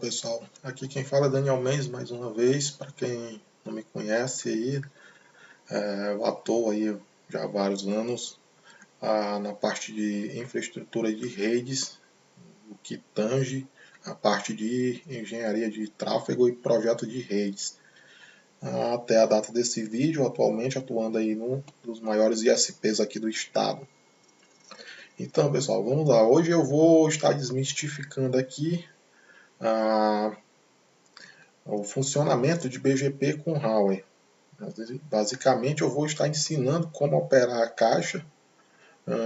Pessoal, aqui quem fala é Daniel Mendes mais uma vez. Para quem não me conhece aí, eu atuo aí já há vários anos na parte de infraestrutura de redes, o que tange a parte de engenharia de tráfego e projeto de redes. Até a data desse vídeo, atualmente atuando aí num dos maiores ISPs aqui do estado. Então, pessoal, vamos lá. Hoje eu vou estar desmistificando aqui o funcionamento de BGP com Huawei. Basicamente, eu vou estar ensinando como operar a caixa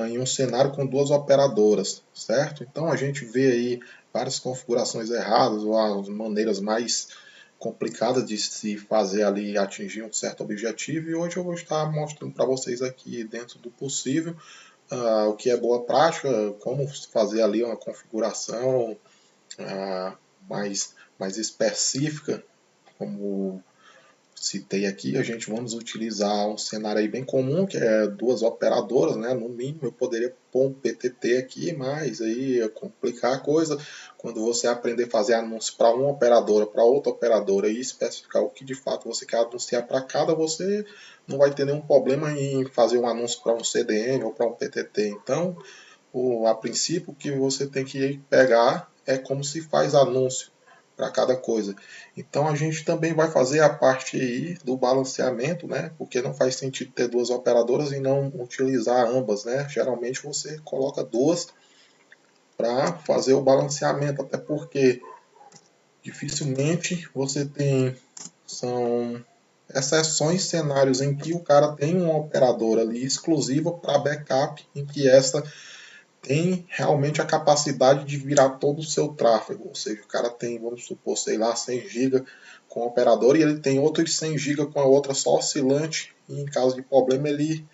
em um cenário com duas operadoras, certo? Então, a gente vê aí várias configurações erradas ou as maneiras mais complicadas de se fazer ali atingir um certo objetivo, e hoje eu vou estar mostrando para vocês aqui, dentro do possível, o que é boa prática, como fazer ali uma configuração mais específica, como citei aqui. A gente vamos utilizar um cenário aí bem comum, que é duas operadoras, né? No mínimo eu poderia pôr um PTT aqui, mas aí ia complicar a coisa. Quando você aprender a fazer anúncio para uma operadora, para outra operadora e especificar o que de fato você quer anunciar para cada, você não vai ter nenhum problema em fazer um anúncio para um CDN ou para um PTT. Então, a princípio, o que você tem que pegar é como se faz anúncio para cada coisa. Então a gente também vai fazer a parte aí do balanceamento, né? Porque não faz sentido ter duas operadoras e não utilizar ambas, né? Geralmente você coloca duas para fazer o balanceamento, até porque dificilmente você tem são exceções, cenários em que o cara tem uma operadora ali exclusiva para backup, em que essa tem realmente a capacidade de virar todo o seu tráfego. Ou seja, o cara tem, vamos supor, sei lá, 100 GB com o operador e ele tem outros 100 GB com a outra só oscilante, e em caso de problema ele,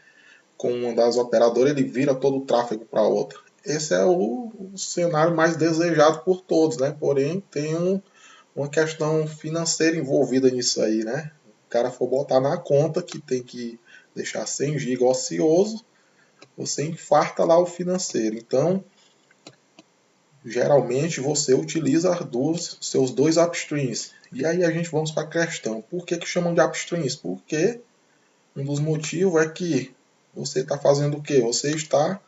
com uma das operadoras, ele vira todo o tráfego para a outra. Esse é o cenário mais desejado por todos, né? Porém, tem uma questão financeira envolvida nisso aí, né? O cara for botar na conta que tem que deixar 100 GB ocioso, você infarta lá o financeiro. Então, geralmente você utiliza seus dois upstreams. E aí a gente vamos para a questão. Por que chamam de upstreams? Porque um dos motivos é que você está fazendo o quê? Você está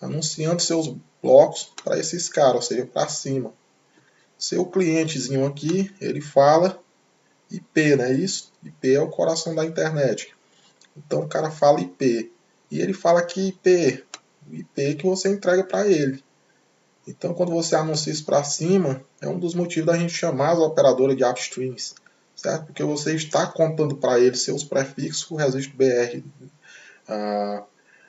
anunciando seus blocos para esses caras, ou seja, para cima. Seu clientezinho aqui, ele fala IP, não é isso? IP é o coração da internet. Então o cara fala IP. E ele fala que IP, o IP que você entrega para ele. Então, quando você anuncia isso para cima, é um dos motivos da gente chamar as operadoras de upstreams, certo? Porque você está contando para ele seus prefixos que o registro BR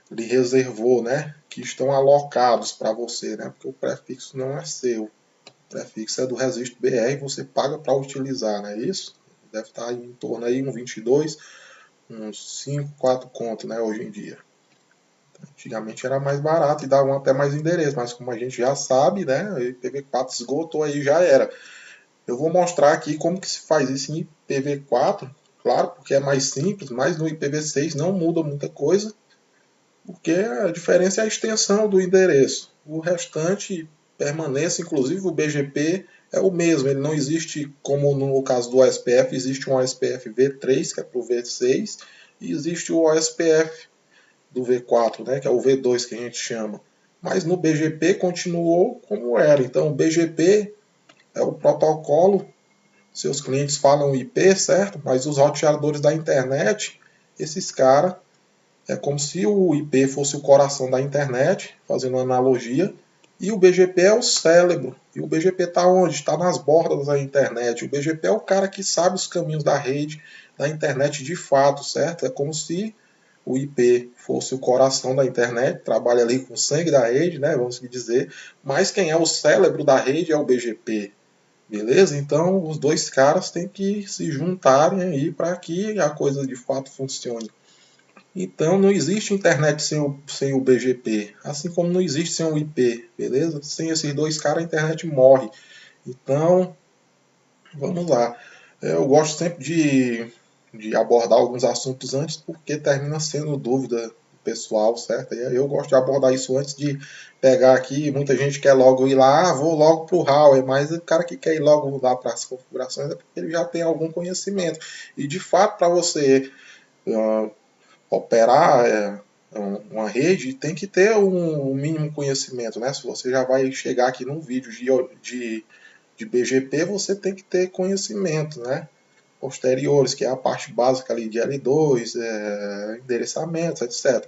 lhe reservou, né? Que estão alocados para você, né? Porque o prefixo não é seu. O prefixo é do registro BR e você paga para utilizar, não é isso? Deve estar em torno aí uns 22, uns 5, 4 contos, né? Hoje em dia. Antigamente era mais barato e davam até mais endereço, mas como a gente já sabe, né, o IPv4 esgotou aí, já era. Eu vou mostrar aqui como que se faz isso em IPv4, claro, porque é mais simples, mas no IPv6 não muda muita coisa, porque a diferença é a extensão do endereço. O restante permanece, inclusive o BGP é o mesmo, ele não existe, como no caso do OSPF, existe um OSPF V3, que é para o V6, e existe o OSPF do V4, né, que é o V2 que a gente chama. Mas no BGP continuou como era. Então, o BGP é o protocolo, seus clientes falam IP, certo? Mas os roteadores da internet, esses caras, é como se o IP fosse o coração da internet, fazendo uma analogia, e o BGP é o cérebro. E o BGP está onde? Está nas bordas da internet. O BGP é o cara que sabe os caminhos da rede, da internet de fato, certo? É como se o IP fosse o coração da internet, trabalha ali com o sangue da rede, né, vamos dizer, mas quem é o cérebro da rede é o BGP, beleza? Então os dois caras têm que se juntarem aí para que a coisa de fato funcione. Então não existe internet sem o BGP, assim como não existe sem o IP, beleza? Sem esses dois caras a internet morre. Então, vamos lá. Eu gosto sempre de abordar alguns assuntos antes, porque termina sendo dúvida pessoal, certo? Eu gosto de abordar isso antes de pegar aqui. Muita gente quer logo ir lá, vou logo para o hardware, mas o cara que quer ir logo lá para as configurações é porque ele já tem algum conhecimento. E de fato, para você operar uma rede, tem que ter um mínimo conhecimento, né? Se você já vai chegar aqui num vídeo de BGP, você tem que ter conhecimento, né? Posteriores, que é a parte básica ali de L2, endereçamentos, etc.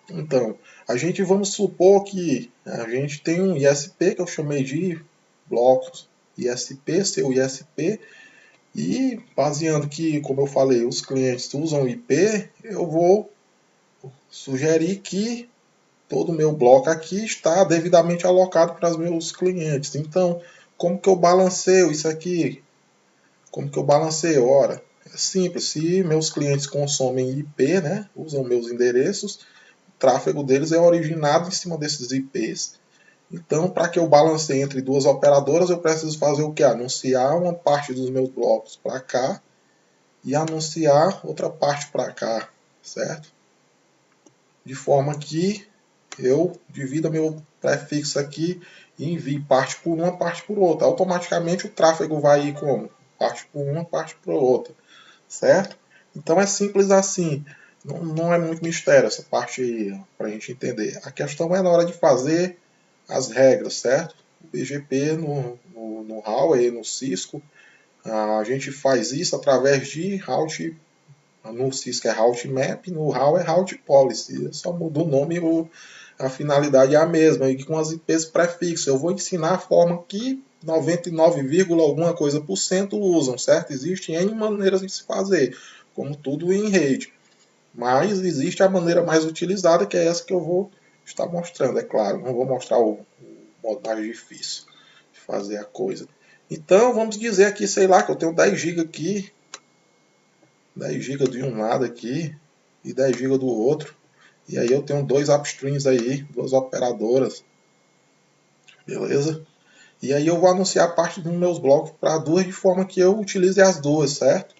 Então, a gente vamos supor que a gente tem um ISP, que eu chamei de blocos ISP, seu ISP, e baseando que, como eu falei, os clientes usam IP, eu vou sugerir que todo o meu bloco aqui está devidamente alocado para os meus clientes. Então, como que eu balanceio isso aqui? Como que eu balanceio? Ora, é simples. Se meus clientes consomem IP, né, usam meus endereços, o tráfego deles é originado em cima desses IPs. Então, para que eu balanceie entre duas operadoras, eu preciso fazer o que? Anunciar uma parte dos meus blocos para cá e anunciar outra parte para cá, certo? De forma que eu divida meu prefixo aqui e envie parte por uma, parte por outra. Automaticamente o tráfego vai ir como? Parte por uma, parte por outra, certo? Então é simples assim. Não é muito mistério essa parte aí para a gente entender. A questão é na hora de fazer as regras, certo? O BGP no Huawei, no Cisco, a gente faz isso através de route. No Cisco é route map, no Huawei é route policy. Só muda o nome e a finalidade é a mesma. E com as IPs prefixos, eu vou ensinar a forma que 99, alguma coisa por cento usam, certo? Existem N maneiras de se fazer, como tudo em rede. Mas existe a maneira mais utilizada, que é essa que eu vou estar mostrando, é claro. Não vou mostrar o modo mais difícil de fazer a coisa. Então, vamos dizer aqui, sei lá, que eu tenho 10 GB aqui, 10 GB de um lado aqui e 10 GB do outro. E aí eu tenho dois upstreams aí, duas operadoras. Beleza? E aí eu vou anunciar parte dos meus blocos para duas de forma que eu utilize as duas, certo?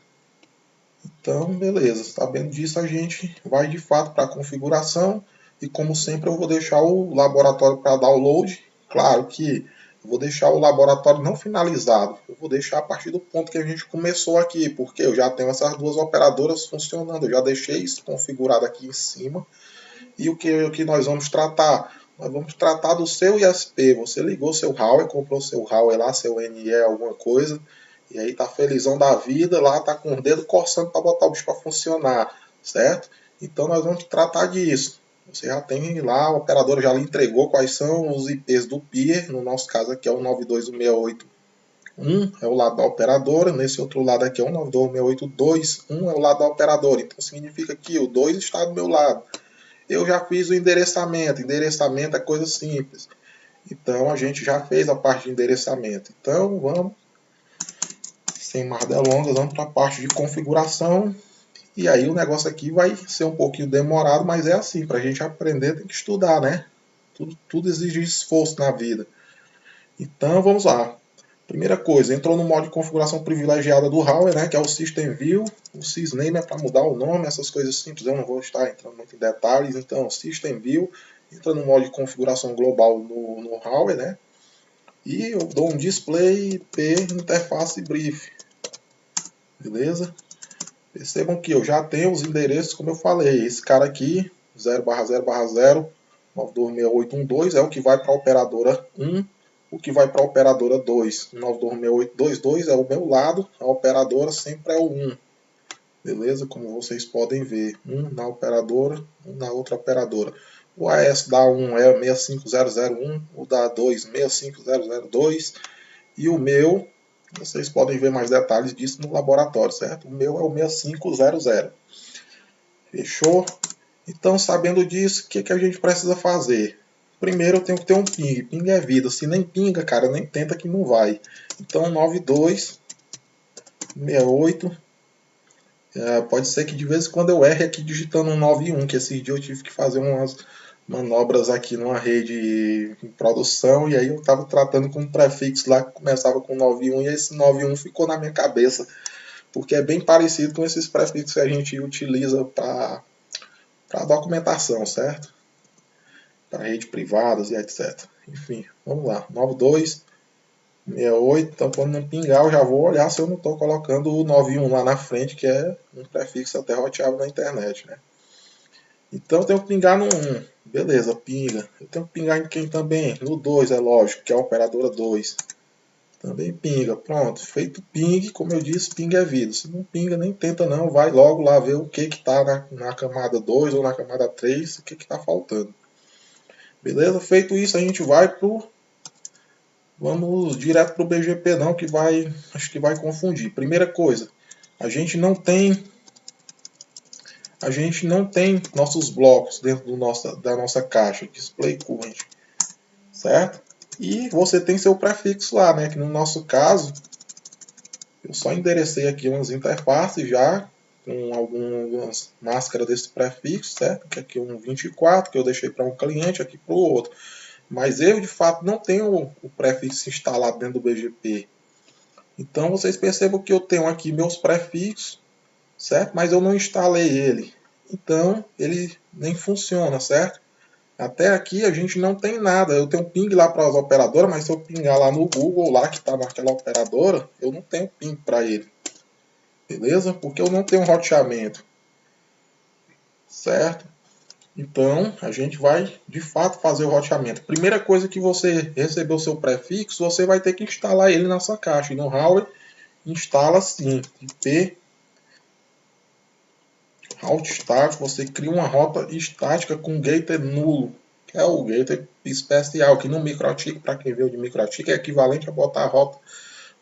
Então, beleza. Sabendo disso, a gente vai de fato para a configuração. E como sempre, eu vou deixar o laboratório para download. Claro que eu vou deixar o laboratório não finalizado. Eu vou deixar a partir do ponto que a gente começou aqui, porque eu já tenho essas duas operadoras funcionando. Eu já deixei isso configurado aqui em cima. E o que nós vamos tratar? Nós vamos tratar do seu ISP. Você ligou seu Huawei, comprou seu Huawei lá, seu NE, alguma coisa. E aí tá felizão da vida, lá tá com o dedo coçando para botar o bicho para funcionar, certo? Então nós vamos tratar disso. Você já tem lá, a operadora já lhe entregou quais são os IPs do peer, no nosso caso aqui é o 92168.1, é o lado da operadora, nesse outro lado aqui é o 92168.2.1, é o lado da operadora. Então significa que o 2 está do meu lado. Eu já fiz o endereçamento. Endereçamento é coisa simples. Então a gente já fez a parte de endereçamento. Então vamos, sem mais delongas, vamos para a parte de configuração. E aí o negócio aqui vai ser um pouquinho demorado, mas é assim, para a gente aprender tem que estudar, né? Tudo exige esforço na vida. Então vamos lá. Primeira coisa, entrou no modo de configuração privilegiada do Huawei, né, que é o System View. O Sysname é para mudar o nome, essas coisas simples, eu não vou estar entrando muito em detalhes. Então, System View, entra no modo de configuração global no Huawei, né? E eu dou um display IP interface brief. Beleza? Percebam que eu já tenho os endereços, como eu falei. Esse cara aqui, 0/0/0, 926812, é o que vai para a operadora 1. O que vai para a operadora 2, 926822, é o meu lado. A operadora sempre é o 1. Beleza? Como vocês podem ver. Um na operadora, um na outra operadora. O AS da 1 é 65001, o da 2 65002. E o meu, vocês podem ver mais detalhes disso no laboratório, certo? O meu é o 6500. Fechou? Então, sabendo disso, o que a gente precisa fazer? Primeiro eu tenho que ter um ping. Ping é vida. Se nem pinga, cara, nem tenta que não vai. Então 9268. Pode ser que de vez em quando eu erre aqui digitando um 91, que esse dia eu tive que fazer umas manobras aqui numa rede em produção, e aí eu estava tratando com um prefixo lá que começava com 91, e esse 91 ficou na minha cabeça, porque é bem parecido com esses prefixos que a gente utiliza para para documentação, certo? Para rede privadas e etc. Enfim, vamos lá. 9268. Então, quando não pingar, eu já vou olhar se eu não estou colocando o 91 lá na frente, que é um prefixo até roteável na internet, né? Então, eu tenho que pingar no 1. Beleza, pinga. Eu tenho que pingar em quem também? No 2, é lógico, que é a operadora 2. Também pinga. Pronto, feito ping, como eu disse, ping é vida. Se não pinga, nem tenta não, vai logo lá ver o que está na camada 2 ou na camada 3, o que está faltando. Beleza? Feito isso, a gente vai vamos direto para o BGP não, que acho que vai confundir. Primeira coisa, a gente não tem nossos blocos dentro da nossa caixa, display current, certo? E você tem seu prefixo lá, né? Que no nosso caso, eu só enderecei aqui umas interfaces já, com algumas máscaras desse prefixo, certo? Que aqui é um 24, que eu deixei para um cliente, aqui para o outro. Mas eu, de fato, não tenho o prefixo instalado dentro do BGP. Então, vocês percebam que eu tenho aqui meus prefixos, certo? Mas eu não instalei ele. Então, ele nem funciona, certo? Até aqui a gente não tem nada. Eu tenho ping lá para as operadoras, mas se eu pingar lá no Google, lá que está naquela operadora, eu não tenho ping para ele. Beleza? Porque eu não tenho roteamento. Certo? Então, a gente vai, de fato, fazer o roteamento. Primeira coisa que você recebeu o seu prefixo, você vai ter que instalar ele na sua caixa. E no Huawei, instala sim. IP route estático, você cria uma rota estática com gateway nulo, que é o gateway especial, que no MikroTik, para quem veio de MikroTik, é equivalente a botar a rota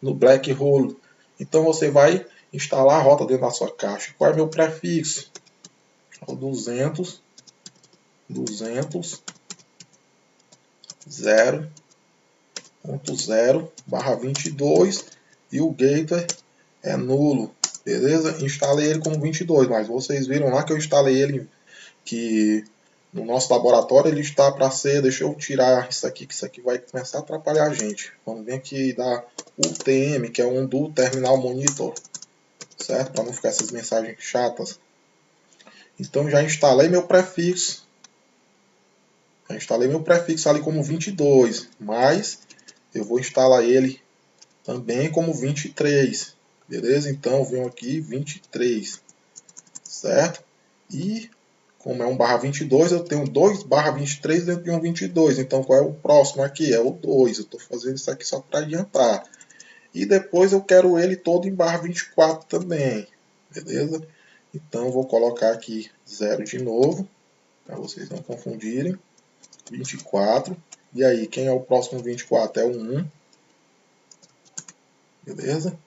no Black Hole. Então você vai instalar a rota dentro da sua caixa. Qual é meu prefixo? O 200 0.0/22 e o gateway é nulo. Beleza? Instalei ele como 22, mas vocês viram lá que eu instalei ele, que no nosso laboratório ele está para ser, deixa eu tirar isso aqui, que isso aqui vai começar a atrapalhar a gente. Vamos ver aqui da UTM, que é um do Terminal Monitor, certo? Para não ficar essas mensagens chatas. Então já instalei meu prefixo. Já instalei meu prefixo ali como 22, mas eu vou instalar ele também como 23. Beleza? Então eu venho aqui 23, certo? E como é 1/22, eu tenho 2/23 dentro de um 22. Então qual é o próximo aqui? É o 2. Eu estou fazendo isso aqui só para adiantar. E depois eu quero ele todo em /24 também. Beleza? Então eu vou colocar aqui 0 de novo, para vocês não confundirem. 24. E aí, quem é o próximo 24? É o 1. Beleza?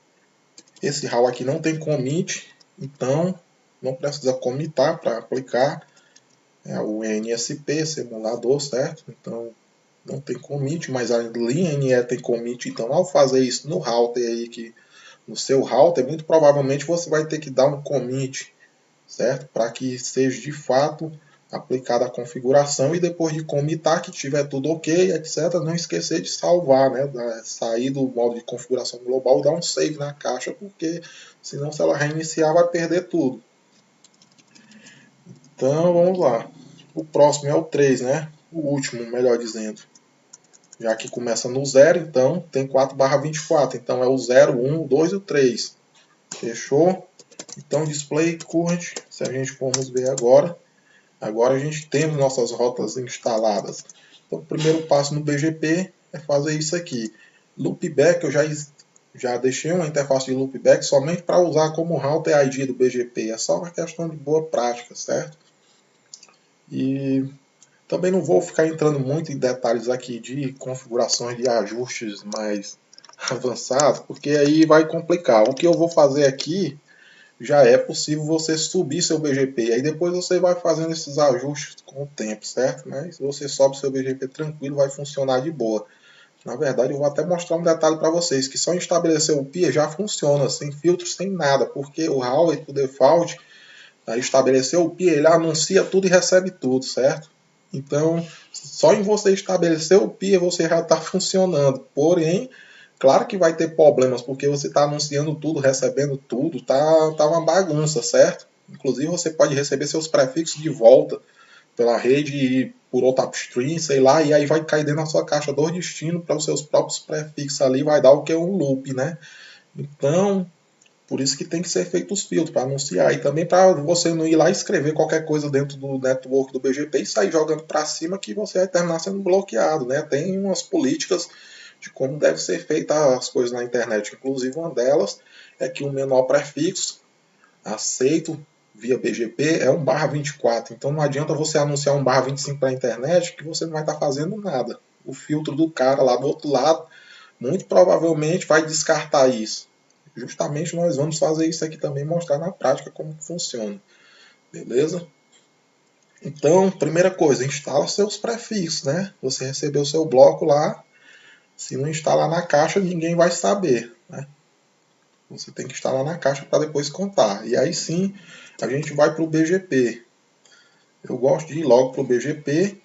Esse RAW aqui não tem commit, então não precisa commitar para aplicar. É o NSP, simulador, certo? Então não tem commit, mas a linha NE tem commit. Então ao fazer isso no router aí, que no seu router, muito provavelmente você vai ter que dar um commit, certo? Para que seja de fato aplicada a configuração e depois de commitar que tiver tudo ok, etc, não esquecer de salvar, né? Sair do modo de configuração global e dar um save na caixa, porque senão se ela reiniciar vai perder tudo. Então vamos lá. O próximo é o 3, né? O último, melhor dizendo. Já que começa no 0, então tem 4/24. Então é o 0, 1, 2 e o 3. Fechou? Então display current, se a gente formos ver agora. Agora a gente tem nossas rotas instaladas. Então o primeiro passo no BGP é fazer isso aqui. Loopback, eu já deixei uma interface de loopback somente para usar como router ID do BGP. É só uma questão de boa prática, certo? E também não vou ficar entrando muito em detalhes aqui de configurações de ajustes mais avançados, porque aí vai complicar. O que eu vou fazer aqui já é possível você subir seu BGP. Aí depois você vai fazendo esses ajustes com o tempo, certo? Mas se você sobe seu BGP tranquilo, vai funcionar de boa. Na verdade, eu vou até mostrar um detalhe para vocês, que só estabelecer o PIA já funciona, sem filtro, sem nada, porque o Huawei, por default, estabeleceu o PIA, ele anuncia tudo e recebe tudo, certo? Então, só em você estabelecer o PIA, você já está funcionando. Porém, claro que vai ter problemas, porque você está anunciando tudo, recebendo tudo, tá uma bagunça, certo? Inclusive você pode receber seus prefixos de volta pela rede e por outra upstream, sei lá, e aí vai cair dentro da sua caixa do destino para os seus próprios prefixos ali, vai dar o que é um loop, né? Então, por isso que tem que ser feito os filtros para anunciar e também para você não ir lá e escrever qualquer coisa dentro do network do BGP e sair jogando para cima que você vai terminar sendo bloqueado, né? Tem umas políticas de como deve ser feita as coisas na internet. Inclusive uma delas é que o menor prefixo aceito via BGP é 1/24. Então não adianta você anunciar 1/25 para a internet que você não vai estar fazendo nada. O filtro do cara lá do outro lado muito provavelmente vai descartar isso. Justamente nós vamos fazer isso aqui também, mostrar na prática como funciona. Beleza? Então, primeira coisa, instala seus prefixos, né? Você recebeu o seu bloco lá, se não instalar na caixa, ninguém vai saber, né? Você tem que instalar na caixa para depois contar. E aí sim, a gente vai para o BGP. Eu gosto de ir logo para o BGP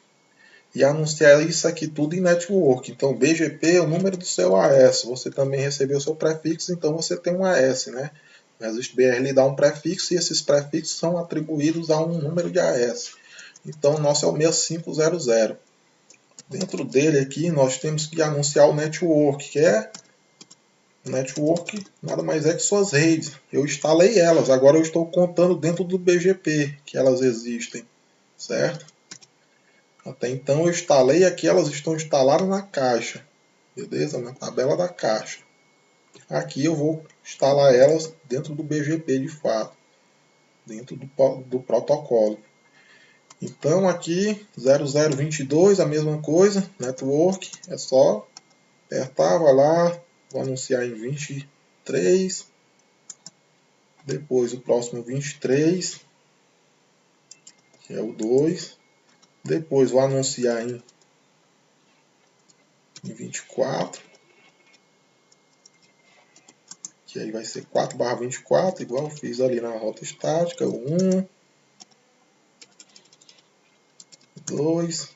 e anunciar isso aqui tudo em network. Então, BGP é o número do seu AS. Você também recebeu o seu prefixo, então você tem um AS, né? O RegistBR lhe dá um prefixo e esses prefixos são atribuídos a um número de AS. Então, o nosso é o 6500. Dentro dele aqui, nós temos que anunciar o network, que é network nada mais é que suas redes. Eu instalei elas, agora eu estou contando dentro do BGP que elas existem, certo? Até então eu instalei aqui, elas estão instaladas na caixa, beleza? Na tabela da caixa. Aqui eu vou instalar elas dentro do BGP de fato, dentro do protocolo. Então aqui 0022, a mesma coisa, network, é só apertar, vai lá, vou anunciar em 23, depois o próximo 23, que é o 2, depois vou anunciar em 24, que aí vai ser 4/24, igual eu fiz ali na rota estática, o 1, 2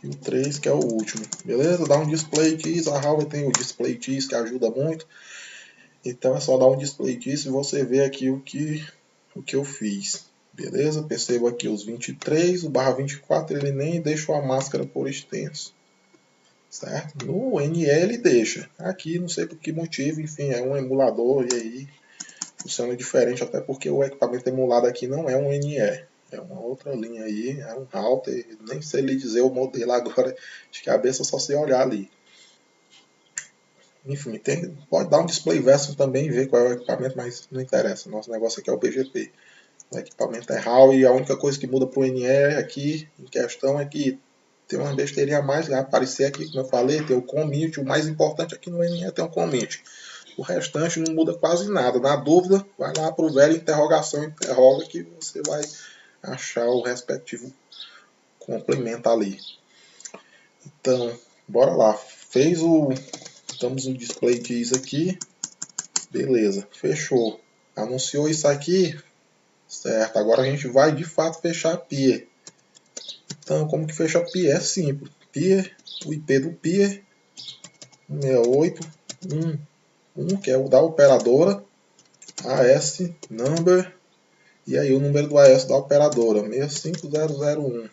e o 3, que é o último. Beleza? Dá um display keys, a Huawei tem o display keys que ajuda muito. Então é só dar um display keys e você vê aqui o que eu fiz. Beleza? Perceba aqui os 23, o /24 ele nem deixou a máscara por extenso. Certo? No NE ele deixa. Aqui não sei por que motivo, enfim, é um emulador e aí funciona diferente, até porque o equipamento emulado aqui não é um NE. É uma outra linha aí, é um router, nem sei lhe dizer o modelo agora de cabeça, só se olhar ali. Enfim, pode dar um display versus também e ver qual é o equipamento, mas não interessa. Nosso negócio aqui é o BGP. O equipamento é Huawei e a única coisa que muda para o NE aqui em questão é que tem uma besteirinha a mais, vai aparecer aqui, como eu falei, tem o commit. O mais importante aqui no NE tem o commit. O restante não muda quase nada. Na dúvida, vai lá para o velho interrogação, interroga que você vai achar o respectivo complemento ali. Então, bora lá. Estamos no display keys aqui. Beleza, fechou. Anunciou isso aqui, certo? Agora a gente vai de fato fechar a peer. Então, como que fecha a peer? É simples. Peer, o IP do peer, 168.1.1, que é o da operadora, AS number, e aí o número do AS da operadora, 65001.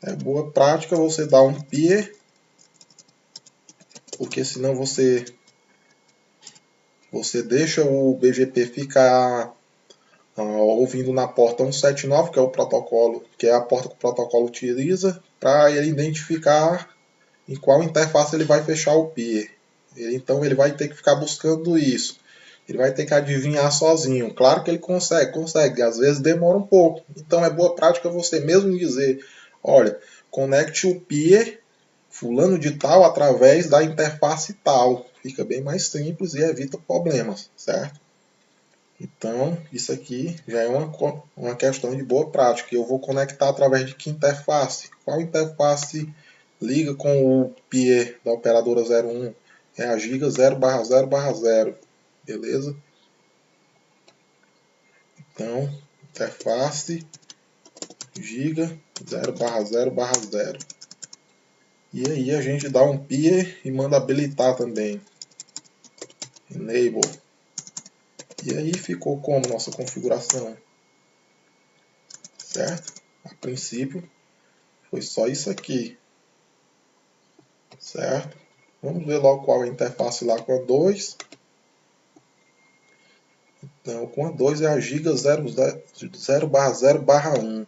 É boa prática você dar um peer, porque senão você deixa o BGP ficar ouvindo na porta 179, que é o protocolo, que é a porta que o protocolo utiliza, para ele identificar em qual interface ele vai fechar o peer. Então ele vai ter que ficar buscando isso. Ele vai ter que adivinhar sozinho. Claro que ele consegue, às vezes demora um pouco. Então é boa prática você mesmo dizer, olha, conecte o peer fulano de tal através da interface tal. Fica bem mais simples e evita problemas, certo? Então, isso aqui já é uma questão de boa prática. Eu vou conectar através de que interface? Qual interface liga com o peer da operadora 01? É a giga 0/0/0. Beleza? Então, interface giga 0/0/0. E aí a gente dá um peer e manda habilitar também. Enable. E aí ficou como nossa configuração, certo? A princípio foi só isso aqui, certo? Vamos ver logo qual é a interface lá com a 2. Então, com a 2 é a Giga 0/0/1,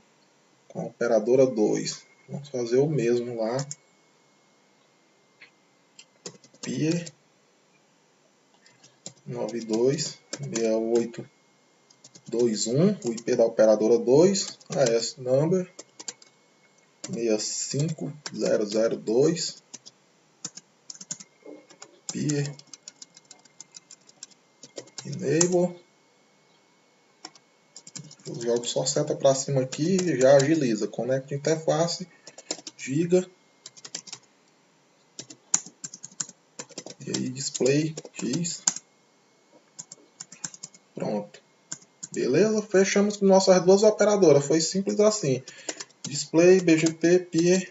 com a operadora 2. Vamos fazer o mesmo lá. Peer 926821, o IP da operadora 2, AS number 65002, peer enable. Eu jogo só seta para cima aqui e já agiliza. Conecta interface, giga, e aí display X. Pronto. Beleza? Fechamos com nossas duas operadoras. Foi simples assim. Display, BGP, peer.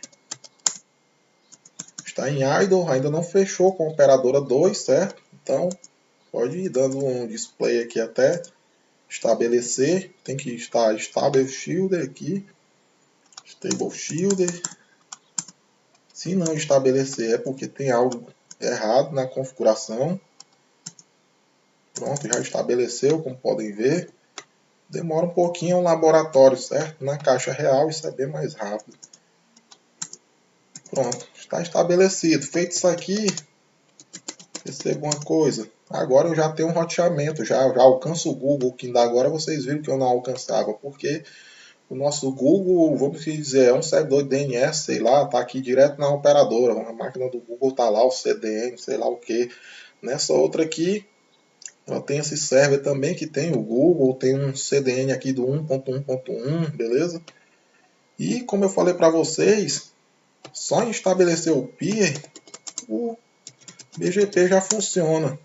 Está em idle, ainda não fechou com a operadora 2, certo? Então, pode ir dando um display aqui até estabelecer. Tem que estar Stable Shielder aqui. Stable Shielder. Se não estabelecer é porque tem algo errado na configuração. Pronto, já estabeleceu, como podem ver. Demora um pouquinho no laboratório, certo? Na caixa real isso é bem mais rápido. Pronto, está estabelecido. Feito isso aqui, perceba uma coisa. Agora eu já tenho um roteamento, já alcanço o Google, que ainda agora vocês viram que eu não alcançava, porque o nosso Google, vamos dizer, é um servidor de DNS, sei lá, está aqui direto na operadora. A máquina do Google está lá, o CDN, sei lá o que. Nessa outra aqui, ela tem esse server também que tem o Google, tem um CDN aqui do 1.1.1, beleza? E como eu falei para vocês, só em estabelecer o peer, o BGP já funciona,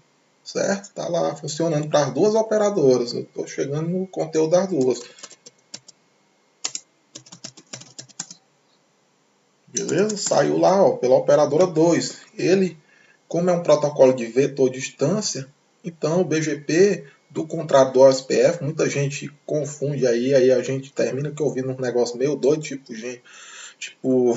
certo? Tá lá funcionando para as duas operadoras. Eu estou chegando no conteúdo das duas. Beleza? Saiu lá, ó, pela operadora 2. Ele, como é um protocolo de vetor distância, então o BGP, do contrário do OSPF, muita gente confunde aí a gente termina que ouvindo um negócio meio doido, tipo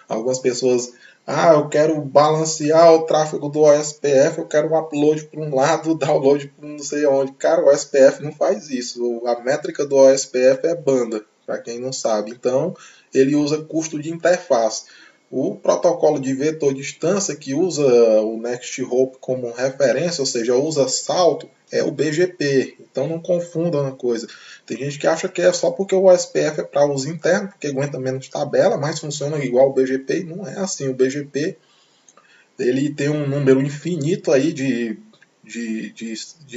algumas pessoas, eu quero balancear o tráfego do OSPF, eu quero um upload para um lado, download para não sei onde. Cara, o OSPF não faz isso. A métrica do OSPF é banda, para quem não sabe. Então, ele usa custo de interface. O protocolo de vetor distância, que usa o Next Hop como referência, ou seja, usa salto, é o BGP. Então não confunda uma coisa. Tem gente que acha que é só porque o OSPF é para uso interno, porque aguenta menos tabela, mas funciona igual o BGP. E não é assim. O BGP ele tem um número infinito aí de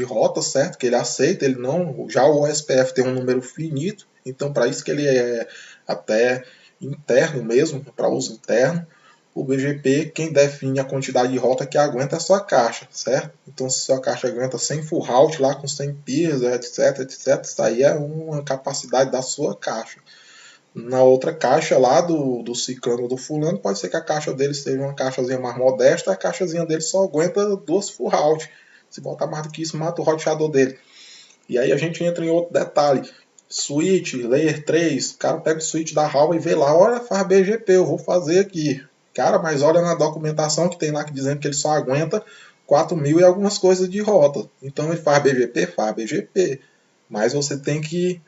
rotas, certo? Que ele aceita, ele não. Já o OSPF tem um número finito, então para isso que ele é até interno mesmo, para uso interno. O BGP, quem define a quantidade de rota que aguenta é a sua caixa, certo? Então, se a sua caixa aguenta 100 full route lá com 100 peers, etc, isso aí é uma capacidade da sua caixa. Na outra caixa lá do ciclano do fulano, pode ser que a caixa dele seja uma caixazinha mais modesta, a caixazinha dele só aguenta 2 full route. Se botar mais do que isso, mata o roteador dele. E aí a gente entra em outro detalhe. Switch, Layer 3, o cara pega o switch da Huawei e vê lá, olha, faz BGP, eu vou fazer aqui. Cara, mas olha na documentação que tem lá que dizendo que ele só aguenta 4.000 e algumas coisas de rota. Então ele faz BGP? Faz BGP. Mas você tem que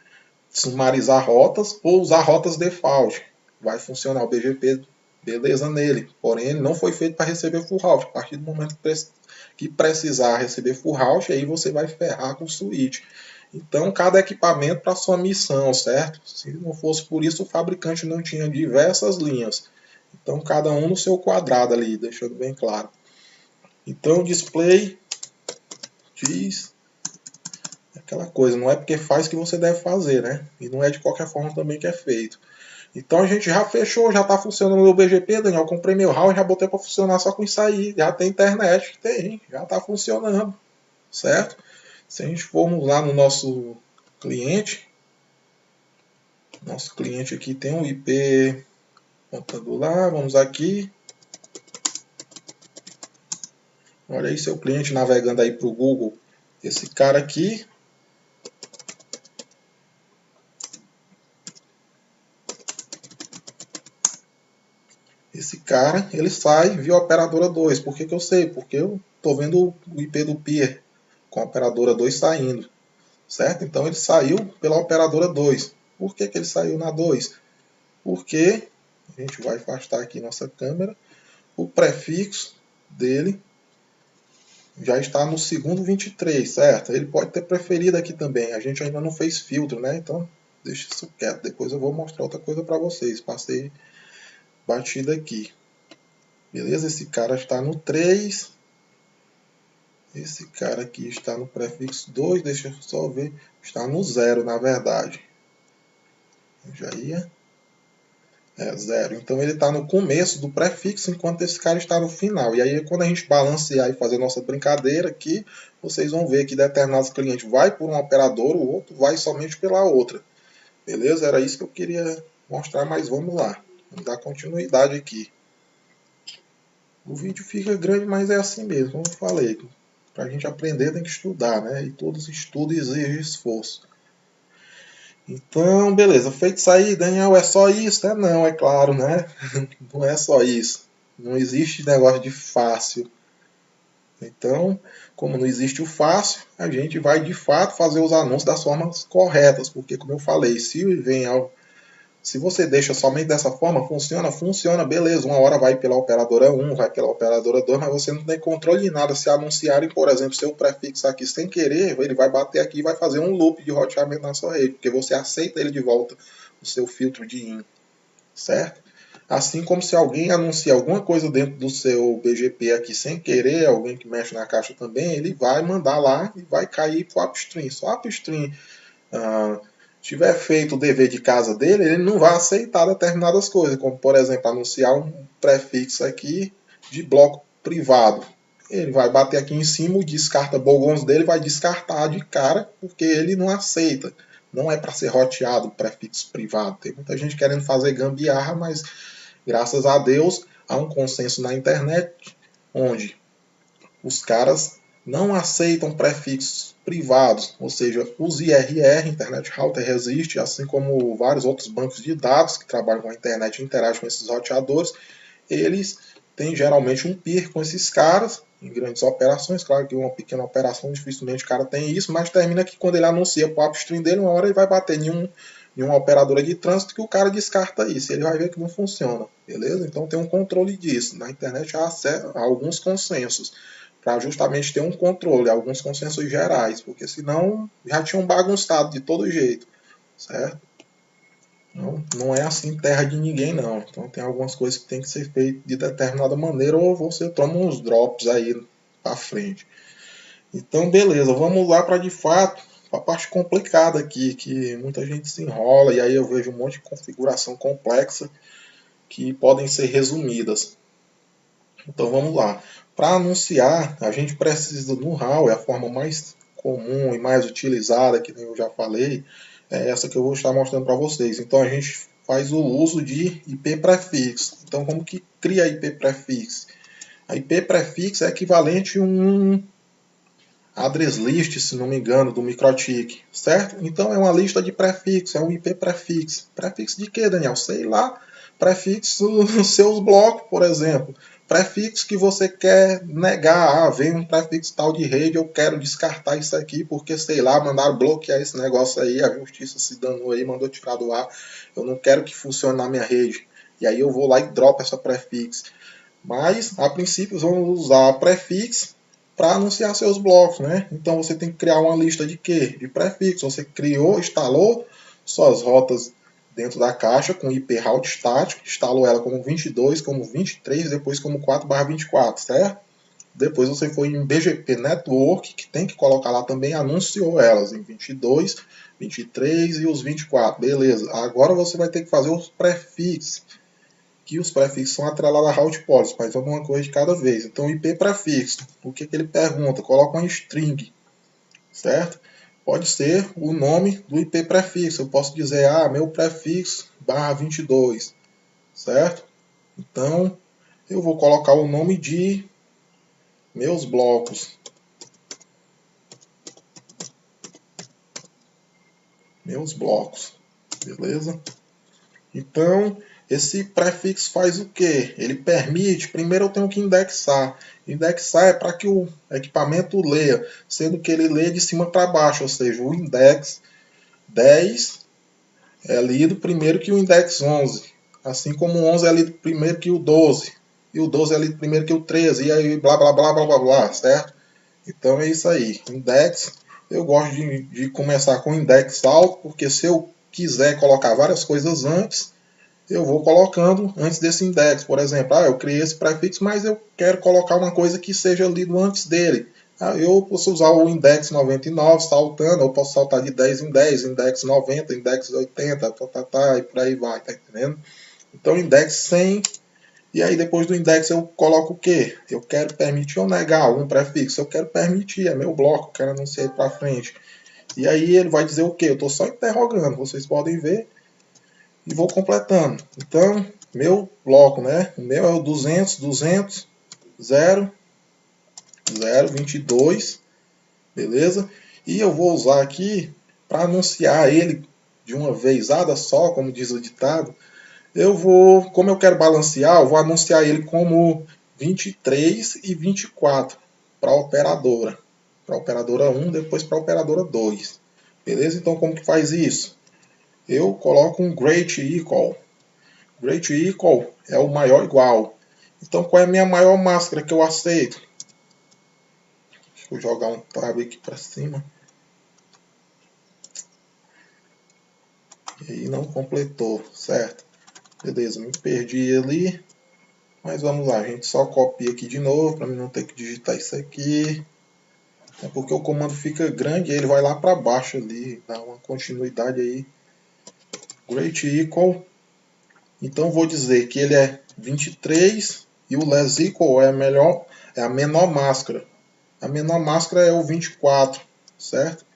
sumarizar rotas ou usar rotas default. Vai funcionar o BGP, beleza nele. Porém, ele não foi feito para receber full route. A partir do momento que precisar receber full route, aí você vai ferrar com o switch. Então, cada equipamento para sua missão, certo? Se não fosse por isso, o fabricante não tinha diversas linhas. Então, cada um no seu quadrado ali, deixando bem claro. Então, o display diz aquela coisa, não é porque faz que você deve fazer, né? E não é de qualquer forma também que é feito. Então a gente já fechou, já está funcionando o BGP, Daniel. Comprei meu RAW e já botei para funcionar só com isso aí. Já tem internet, tem, já está funcionando, certo? Se a gente formos lá no nosso cliente aqui tem um IP contando lá, vamos aqui. Olha aí seu cliente navegando aí para o Google. esse cara aqui, ele sai via operadora 2. Por que eu sei? Porque eu estou vendo o IP do peer com a operadora 2 saindo, certo? Então ele saiu pela operadora 2. Por que ele saiu na 2? Porque, a gente vai afastar aqui nossa câmera, o prefixo dele já está no segundo 23, certo? Ele pode ter preferido aqui também, a gente ainda não fez filtro, né? Então deixa isso quieto, depois eu vou mostrar outra coisa para vocês. Passei batida aqui. Beleza? Esse cara está no 3. Esse cara aqui está no prefixo 2. Deixa eu só ver. Está no 0, na verdade. Eu já ia. 0. Então ele está no começo do prefixo, enquanto esse cara está no final. E aí quando a gente balancear e fazer nossa brincadeira aqui, vocês vão ver que determinados clientes vai por um operador, o outro vai somente pela outra. Beleza? Era isso que eu queria mostrar, mas vamos lá. Vamos dar continuidade aqui. O vídeo fica grande, mas é assim mesmo, como eu falei. Para a gente aprender tem que estudar, né? E todos estudos exigem esforço. Então, beleza. Feito isso aí, Daniel, é só isso? Não, é claro, né? Não é só isso. Não existe negócio de fácil. Então, como não existe o fácil, a gente vai de fato fazer os anúncios das formas corretas. Porque, como eu falei, se você deixa somente dessa forma, funciona, beleza. Uma hora vai pela operadora 1, vai pela operadora 2, mas você não tem controle de nada. Se anunciarem, por exemplo, seu prefixo aqui sem querer, ele vai bater aqui e vai fazer um loop de roteamento na sua rede, porque você aceita ele de volta no seu filtro de IN, certo? Assim como se alguém anuncia alguma coisa dentro do seu BGP aqui sem querer, alguém que mexe na caixa também, ele vai mandar lá e vai cair para o upstream. Se o upstream tiver feito o dever de casa dele, ele não vai aceitar determinadas coisas, como por exemplo anunciar um prefixo aqui de bloco privado. Ele vai bater aqui em cima, o descarta bogons dele vai descartar de cara, porque ele não aceita. Não é para ser roteado o prefixo privado. Tem muita gente querendo fazer gambiarra, mas graças a Deus há um consenso na internet onde os caras não aceitam prefixos privados, ou seja, os IRR, Internet Router Resist, assim como vários outros bancos de dados que trabalham com a internet e interagem com esses roteadores, eles têm geralmente um peer com esses caras, em grandes operações, claro que uma pequena operação dificilmente o cara tem isso, mas termina que quando ele anuncia para o upstream dele, uma hora ele vai bater em uma operadora de trânsito que o cara descarta isso, ele vai ver que não funciona, beleza? Então tem um controle disso, na internet há alguns consensos, para justamente ter um controle, alguns consensos gerais, porque senão já tinham bagunçado de todo jeito, certo? Não é assim terra de ninguém, não. Então tem algumas coisas que tem que ser feitas de determinada maneira ou você toma uns drops aí para frente. Então, beleza, vamos lá para de fato a parte complicada aqui, que muita gente se enrola e aí eu vejo um monte de configuração complexa que podem ser resumidas. Então vamos lá. Para anunciar, a gente precisa do RAW, é a forma mais comum e mais utilizada, que eu já falei, é essa que eu vou estar mostrando para vocês. Então a gente faz o uso de IP prefixo. Então como que cria IP prefixo? A IP prefixo é equivalente a um address list, se não me engano, do MikroTik, certo? Então é uma lista de prefixos, é um IP prefixo. Prefixo de quê, Daniel? Sei lá. Prefixo dos seus blocos, por exemplo. Prefixo que você quer negar. Vem um prefixo tal de rede, eu quero descartar isso aqui, porque, sei lá, mandaram bloquear esse negócio aí, a justiça se danou aí, mandou tirar do ar. Eu não quero que funcione na minha rede. E aí eu vou lá e dropo essa prefixo. Mas, a princípio, vamos usar prefixo para anunciar seus blocos, né? Então você tem que criar uma lista de quê? De prefixos. Você criou, instalou suas rotas dentro da caixa com IP route estático, instalou ela como 22, como 23, depois como 4/24, certo? Depois você foi em BGP Network, que tem que colocar lá também, anunciou elas em 22, 23 e os 24. Beleza. Agora você vai ter que fazer os prefixos, que os prefixos são atrelados a route policy, mas vamos uma coisa de cada vez. Então, IP prefixo, o que ele pergunta? Coloca uma string, certo? Pode ser o nome do IP prefixo. Eu posso dizer, meu prefixo /22, certo? Então, eu vou colocar o nome de meus blocos. meus blocos, beleza? Então, esse prefixo faz o quê? Ele permite, primeiro eu tenho que indexar. Indexar é para que o equipamento leia, sendo que ele lê de cima para baixo, ou seja, o index 10 é lido primeiro que o index 11, assim como o 11 é lido primeiro que o 12, e o 12 é lido primeiro que o 13, e aí blá blá blá blá blá blá, certo? Então é isso aí. Index, eu gosto de começar com index alto, porque se eu quiser colocar várias coisas antes, eu vou colocando antes desse index. Por exemplo, eu criei esse prefixo, mas eu quero colocar uma coisa que seja lido antes dele. Eu posso usar o index 99 saltando, eu posso saltar de 10 em 10, index 90, index 80, e por aí vai, tá entendendo? Então, index 100, e aí depois do index eu coloco o quê? Eu quero permitir ou negar algum prefixo. Eu quero permitir, é meu bloco, eu quero anunciar para frente. E aí ele vai dizer o quê? Eu estou só interrogando, vocês podem ver, e vou completando. Então, meu bloco, né? O meu é o 200, 200, 0, 0, 22, beleza? E eu vou usar aqui para anunciar ele de uma vezada só, como diz o ditado. Eu vou, como eu quero balancear, eu vou anunciar ele como 23 e 24 para a operadora. Para a operadora 1, depois para a operadora 2. Beleza? Então, como que faz isso? Eu coloco um great equal. Great equal é o maior igual. Então, qual é a minha maior máscara que eu aceito? Deixa eu jogar um tab aqui para cima. E aí não completou, certo? Beleza, me perdi ali. Mas vamos lá, a gente só copia aqui de novo, para mim não ter que digitar isso aqui. É porque o comando fica grande e ele vai lá para baixo ali, dá uma continuidade aí. Great equal. Então vou dizer que ele é 23 e o less equal é a menor máscara. A menor máscara é o 24, certo?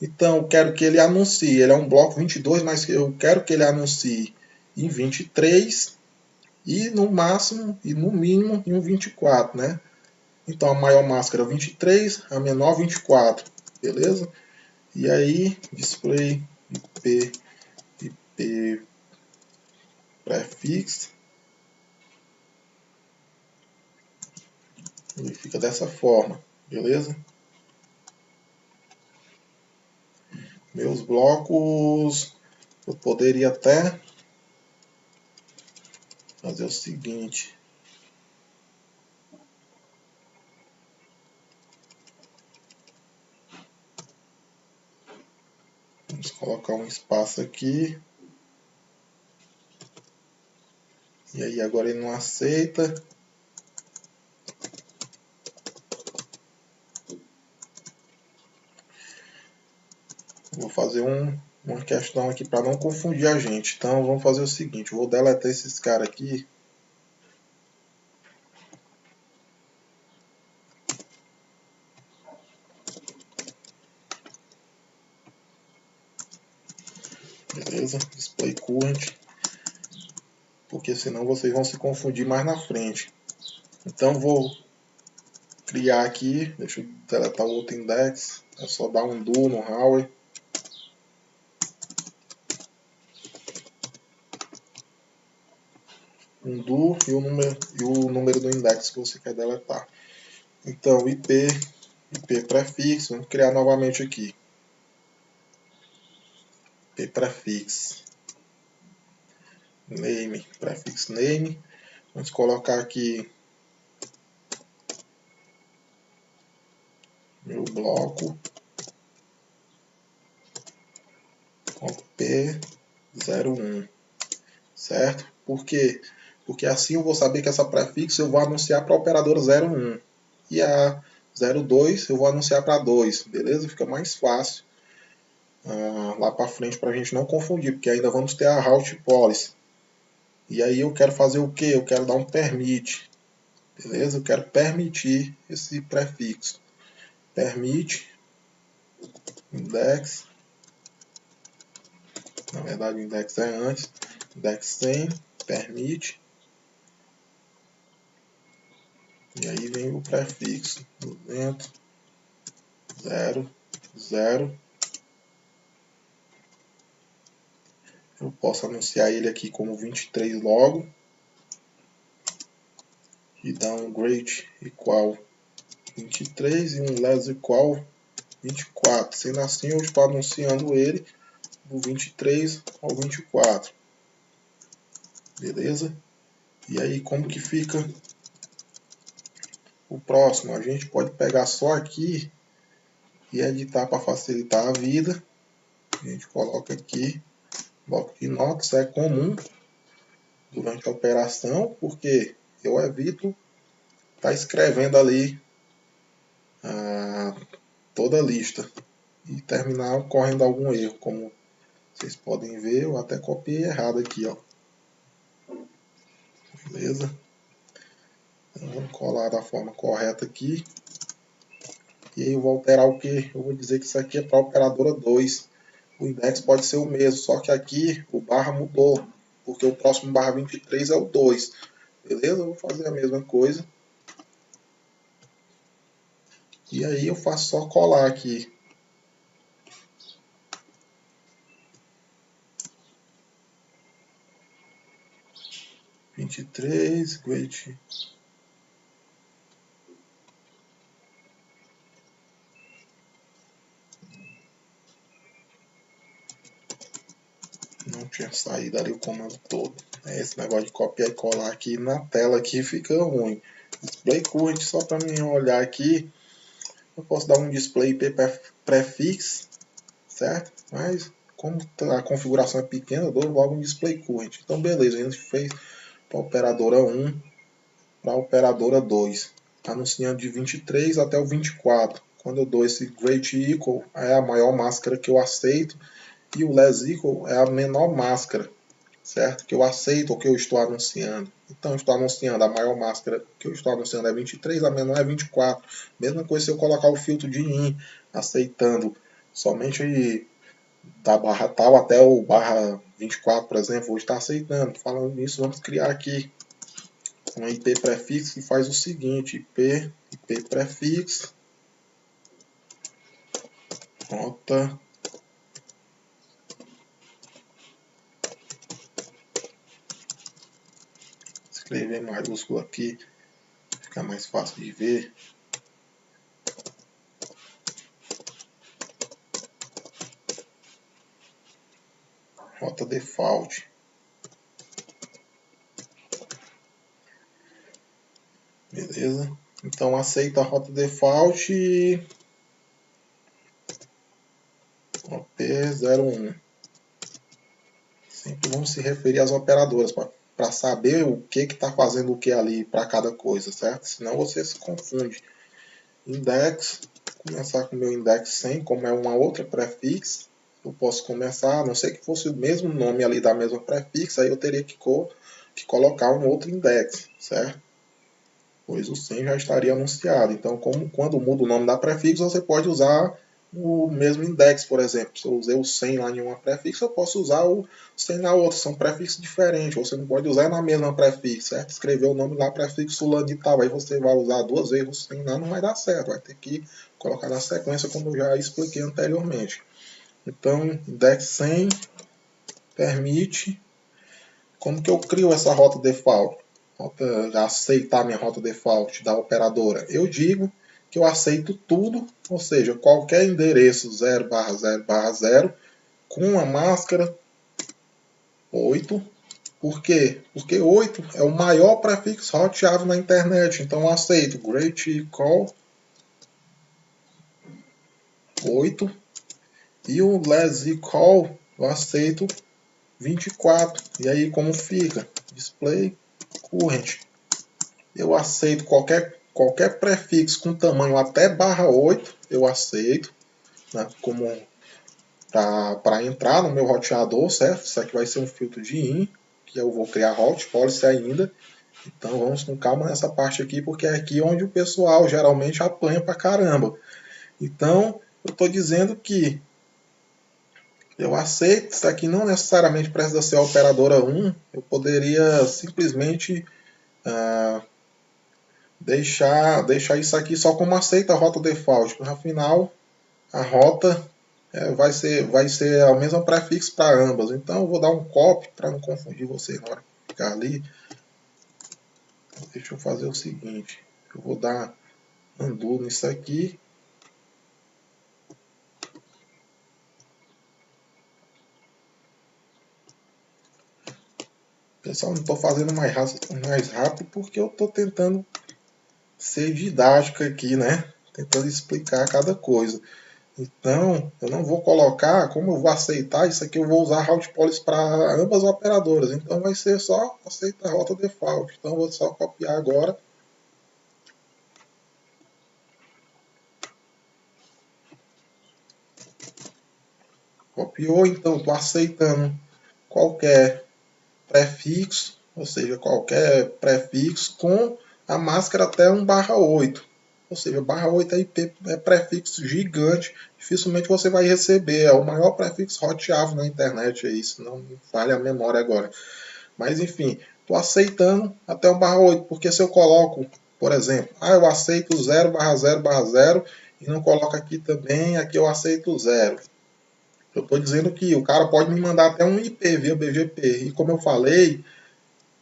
Então eu quero que ele anuncie, ele é um bloco 22, mas eu quero que ele anuncie em 23 e no máximo e no mínimo em um 24, né? Então a maior máscara é 23, a menor 24, beleza? E aí display IP prefix, ele fica dessa forma, beleza? Meus blocos, eu poderia até fazer o seguinte. Vamos colocar um espaço aqui. E aí agora ele não aceita. Vou fazer uma questão aqui para não confundir a gente. Então vamos fazer o seguinte, vou deletar esses caras aqui. Beleza? Display current. Porque senão vocês vão se confundir mais na frente. Então vou criar aqui, deixa eu deletar o outro index, é só dar um do no Howe. Um do e o número do index que você quer deletar. Então IP prefixo, vamos criar novamente aqui. IP prefix name, prefix name. Vamos colocar aqui meu bloco P01, certo? Por quê? Porque assim eu vou saber que essa prefixo eu vou anunciar para a operadora 01 e a 02 eu vou anunciar para 2, beleza? Fica mais fácil lá para frente para a gente não confundir, porque ainda vamos ter a route policy. E aí eu quero fazer o que? Eu quero dar um permit, beleza? Eu quero permitir esse prefixo. Permit index, na verdade o index é antes, index 100, permit, e aí vem o prefixo 200, 0, 0, Eu posso anunciar ele aqui como 23 logo. E dar um great igual 23 e um less igual 24. Sendo assim, eu estou anunciando ele do 23 ao 24. Beleza? E aí, como que fica o próximo? A gente pode pegar só aqui e editar para facilitar a vida. A gente coloca aqui, bloco de notas, é comum durante a operação, porque eu evito estar escrevendo ali toda a lista e terminar ocorrendo algum erro, como vocês podem ver, eu até copiei errado aqui, ó. Beleza? Então vamos colar da forma correta aqui. E aí eu vou alterar o que? Eu vou dizer que isso aqui é para a operadora 2. O index pode ser o mesmo, só que aqui o barra mudou, porque o próximo barra 23 é o 2. Beleza? Eu vou fazer a mesma coisa. E aí eu faço só colar aqui. Great. Não tinha saído ali o comando todo. Esse negócio de copiar e colar aqui na tela aqui fica ruim. Display current, só para mim olhar aqui, eu posso dar um display IP prefix, certo? Mas como a configuração é pequena, eu dou logo um display current. Então beleza, a gente fez para a operadora 1 para a operadora 2, anunciando de 23 até o 24. Quando eu dou esse great equal, é a maior máscara que eu aceito, e o less equal é a menor máscara, certo? Que eu aceito ou que eu estou anunciando. Então eu estou anunciando, a maior máscara que eu estou anunciando é 23, a menor é 24. Mesma coisa se eu colocar o filtro de in, aceitando somente da barra tal até o barra 24, por exemplo, vou estar aceitando. Falando nisso, vamos criar aqui um IP prefixo que faz o seguinte: IP prefixo rota escrever em maiúsculo aqui, fica mais fácil de ver. Rota default. Beleza? Então aceita a rota default OP01. Sempre vamos se referir às operadoras para saber o que está fazendo o que ali para cada coisa, certo? Senão você se confunde. Index, começar com o meu index 100, como é uma outra prefix, eu posso começar, a não ser que fosse o mesmo nome ali da mesma prefix, aí eu teria que colocar um outro index, certo? Pois o 100 já estaria anunciado. Então, quando muda o nome da prefixo, você pode usar o mesmo index, por exemplo. Se eu usei o 100 lá em uma prefixo, eu posso usar o 100 na outra. São prefixos diferentes. Você não pode usar na mesma prefixo, certo? Escrever o nome lá, prefixo fulano de tal. Aí você vai usar duas vezes o 100 lá, não vai dar certo. Vai ter que colocar na sequência, como eu já expliquei anteriormente. Então, index 100 permite. Como que eu crio essa rota default? Aceitar minha rota default da operadora. Eu digo que eu aceito tudo, ou seja, qualquer endereço 0/0/0 com a máscara 8. Por quê? Porque 8 é o maior prefixo roteado na internet. Então eu aceito great call 8 e o less call eu aceito 24. E aí como fica? Display current. Eu aceito qualquer prefixo com tamanho até /8, eu aceito, né, como para entrar no meu roteador, certo? Isso aqui vai ser um filtro de in, que eu vou criar hot policy ainda. Então vamos com calma nessa parte aqui, porque é aqui onde o pessoal geralmente apanha pra caramba. Então eu estou dizendo que eu aceito, isso aqui não necessariamente precisa ser a operadora 1, eu poderia simplesmente deixar isso aqui só como aceita a rota default, porque afinal a rota vai ser o mesmo prefixo para ambas. Então eu vou dar um copy para não confundir vocês na hora de ficar ali. Deixa eu fazer o seguinte, eu vou dar undo nisso aqui. Pessoal, não estou fazendo mais rápido porque eu estou tentando ser didático aqui, né? Tentando explicar cada coisa. Então, eu não vou colocar, como eu vou aceitar, isso aqui eu vou usar route policy para ambas operadoras. Então vai ser só aceitar a rota default. Então eu vou só copiar agora. Copiou, então estou aceitando qualquer prefixo, ou seja, qualquer prefixo com a máscara até 1/8. Ou seja, /8 é prefixo gigante, dificilmente você vai receber. É o maior prefixo hot-avo na internet, é isso, não me falha a memória agora. Mas enfim, estou aceitando até 1/8, porque se eu coloco, por exemplo, eu aceito 0/0/0 e não coloco aqui também, aqui eu aceito 0. Eu estou dizendo que o cara pode me mandar até um IP via BGP. E como eu falei,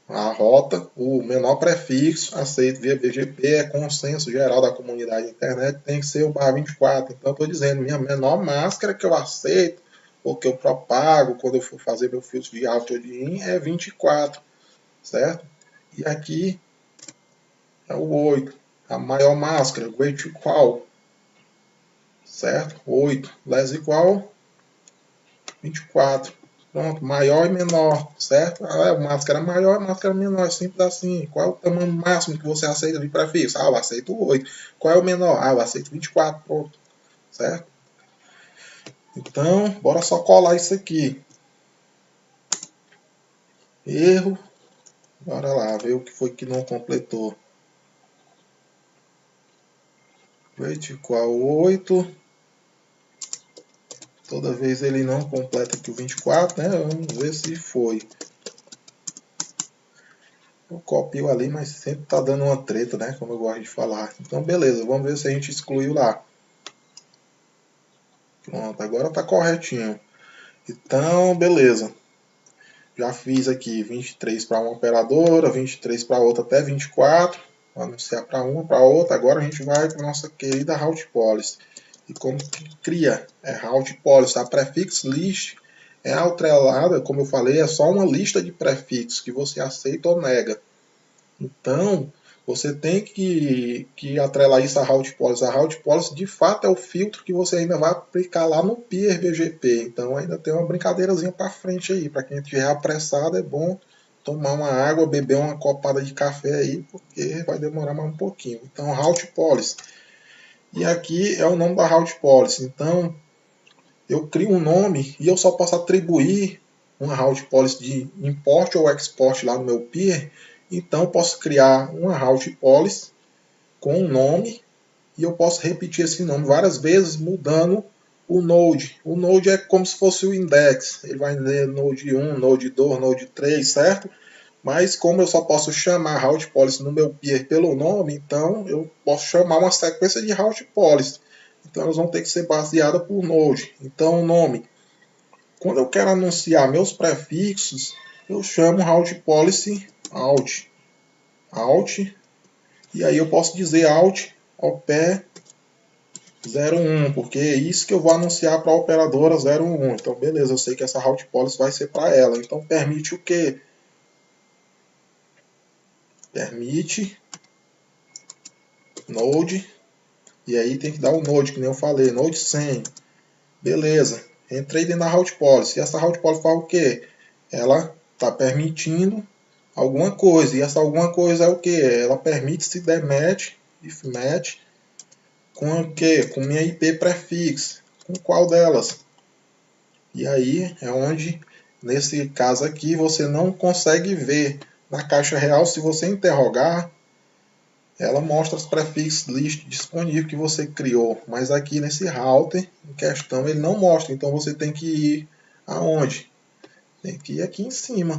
a rota, o menor prefixo aceito via BGP é consenso geral da comunidade da internet, tem que ser o /24. Então, estou dizendo, minha menor máscara que eu aceito, ou que eu propago quando eu for fazer meu filtro de out ou de in, é 24, certo? E aqui é o 8, a maior máscara, great equal, certo? 8, less equal, 24. Pronto, maior e menor, certo? Máscara maior, máscara menor, é simples assim. Qual é o tamanho máximo que você aceita de prefixo? Eu aceito 8. Qual é o menor? Eu aceito 24, pronto, certo? Então, bora só colar isso aqui. Erro. Bora lá, ver o que foi que não completou. Weight igual 8. Toda vez ele não completa aqui o 24, né? Vamos ver se foi. Eu copio ali, mas sempre tá dando uma treta, né? Como eu gosto de falar. Então, beleza. Vamos ver se a gente excluiu lá. Pronto, agora tá corretinho. Então, beleza. Já fiz aqui 23 para uma operadora, 23 para outra até 24. Vou anunciar para uma, para outra. Agora a gente vai para nossa querida route policy. E como que cria? É route policy. A prefix list é atrelada, como eu falei, é só uma lista de prefixos que você aceita ou nega. Então, você tem que atrelar isso à route policy. A route policy, de fato, é o filtro que você ainda vai aplicar lá no peer BGP. Então, ainda tem uma brincadeirazinha para frente aí. Para quem estiver apressado, é bom tomar uma água, beber uma copada de café aí, porque vai demorar mais um pouquinho. Então, route policy. E aqui é o nome da route policy. Então, eu crio um nome e eu só posso atribuir uma route policy de import ou export lá no meu peer. Então, eu posso criar uma route policy com um nome e eu posso repetir esse nome várias vezes, mudando o node. O node é como se fosse o index. Ele vai ler node 1, node 2, node 3, certo? Mas como eu só posso chamar route policy no meu peer pelo nome, então eu posso chamar uma sequência de route policy. Então elas vão ter que ser baseadas por node. Então o nome. Quando eu quero anunciar meus prefixos, eu chamo route policy out. Out. E aí eu posso dizer out ao pé 01, porque é isso que eu vou anunciar para a operadora 01. Então beleza, eu sei que essa route policy vai ser para ela. Então permite o quê? Permite node. E aí tem que dar o node, que nem eu falei, node 100. Beleza, entrei dentro da route policy. E essa route policy faz o quê? Ela está permitindo alguma coisa. E essa alguma coisa é o quê? Ela permite se der match, if match, com o quê? Com minha IP prefix. Com qual delas? E aí é onde, nesse caso aqui, você não consegue ver na caixa real. Se você interrogar, ela mostra os prefixos list disponível que você criou, mas aqui nesse router em questão ele não mostra, então você tem que ir aonde? Tem que ir aqui em cima.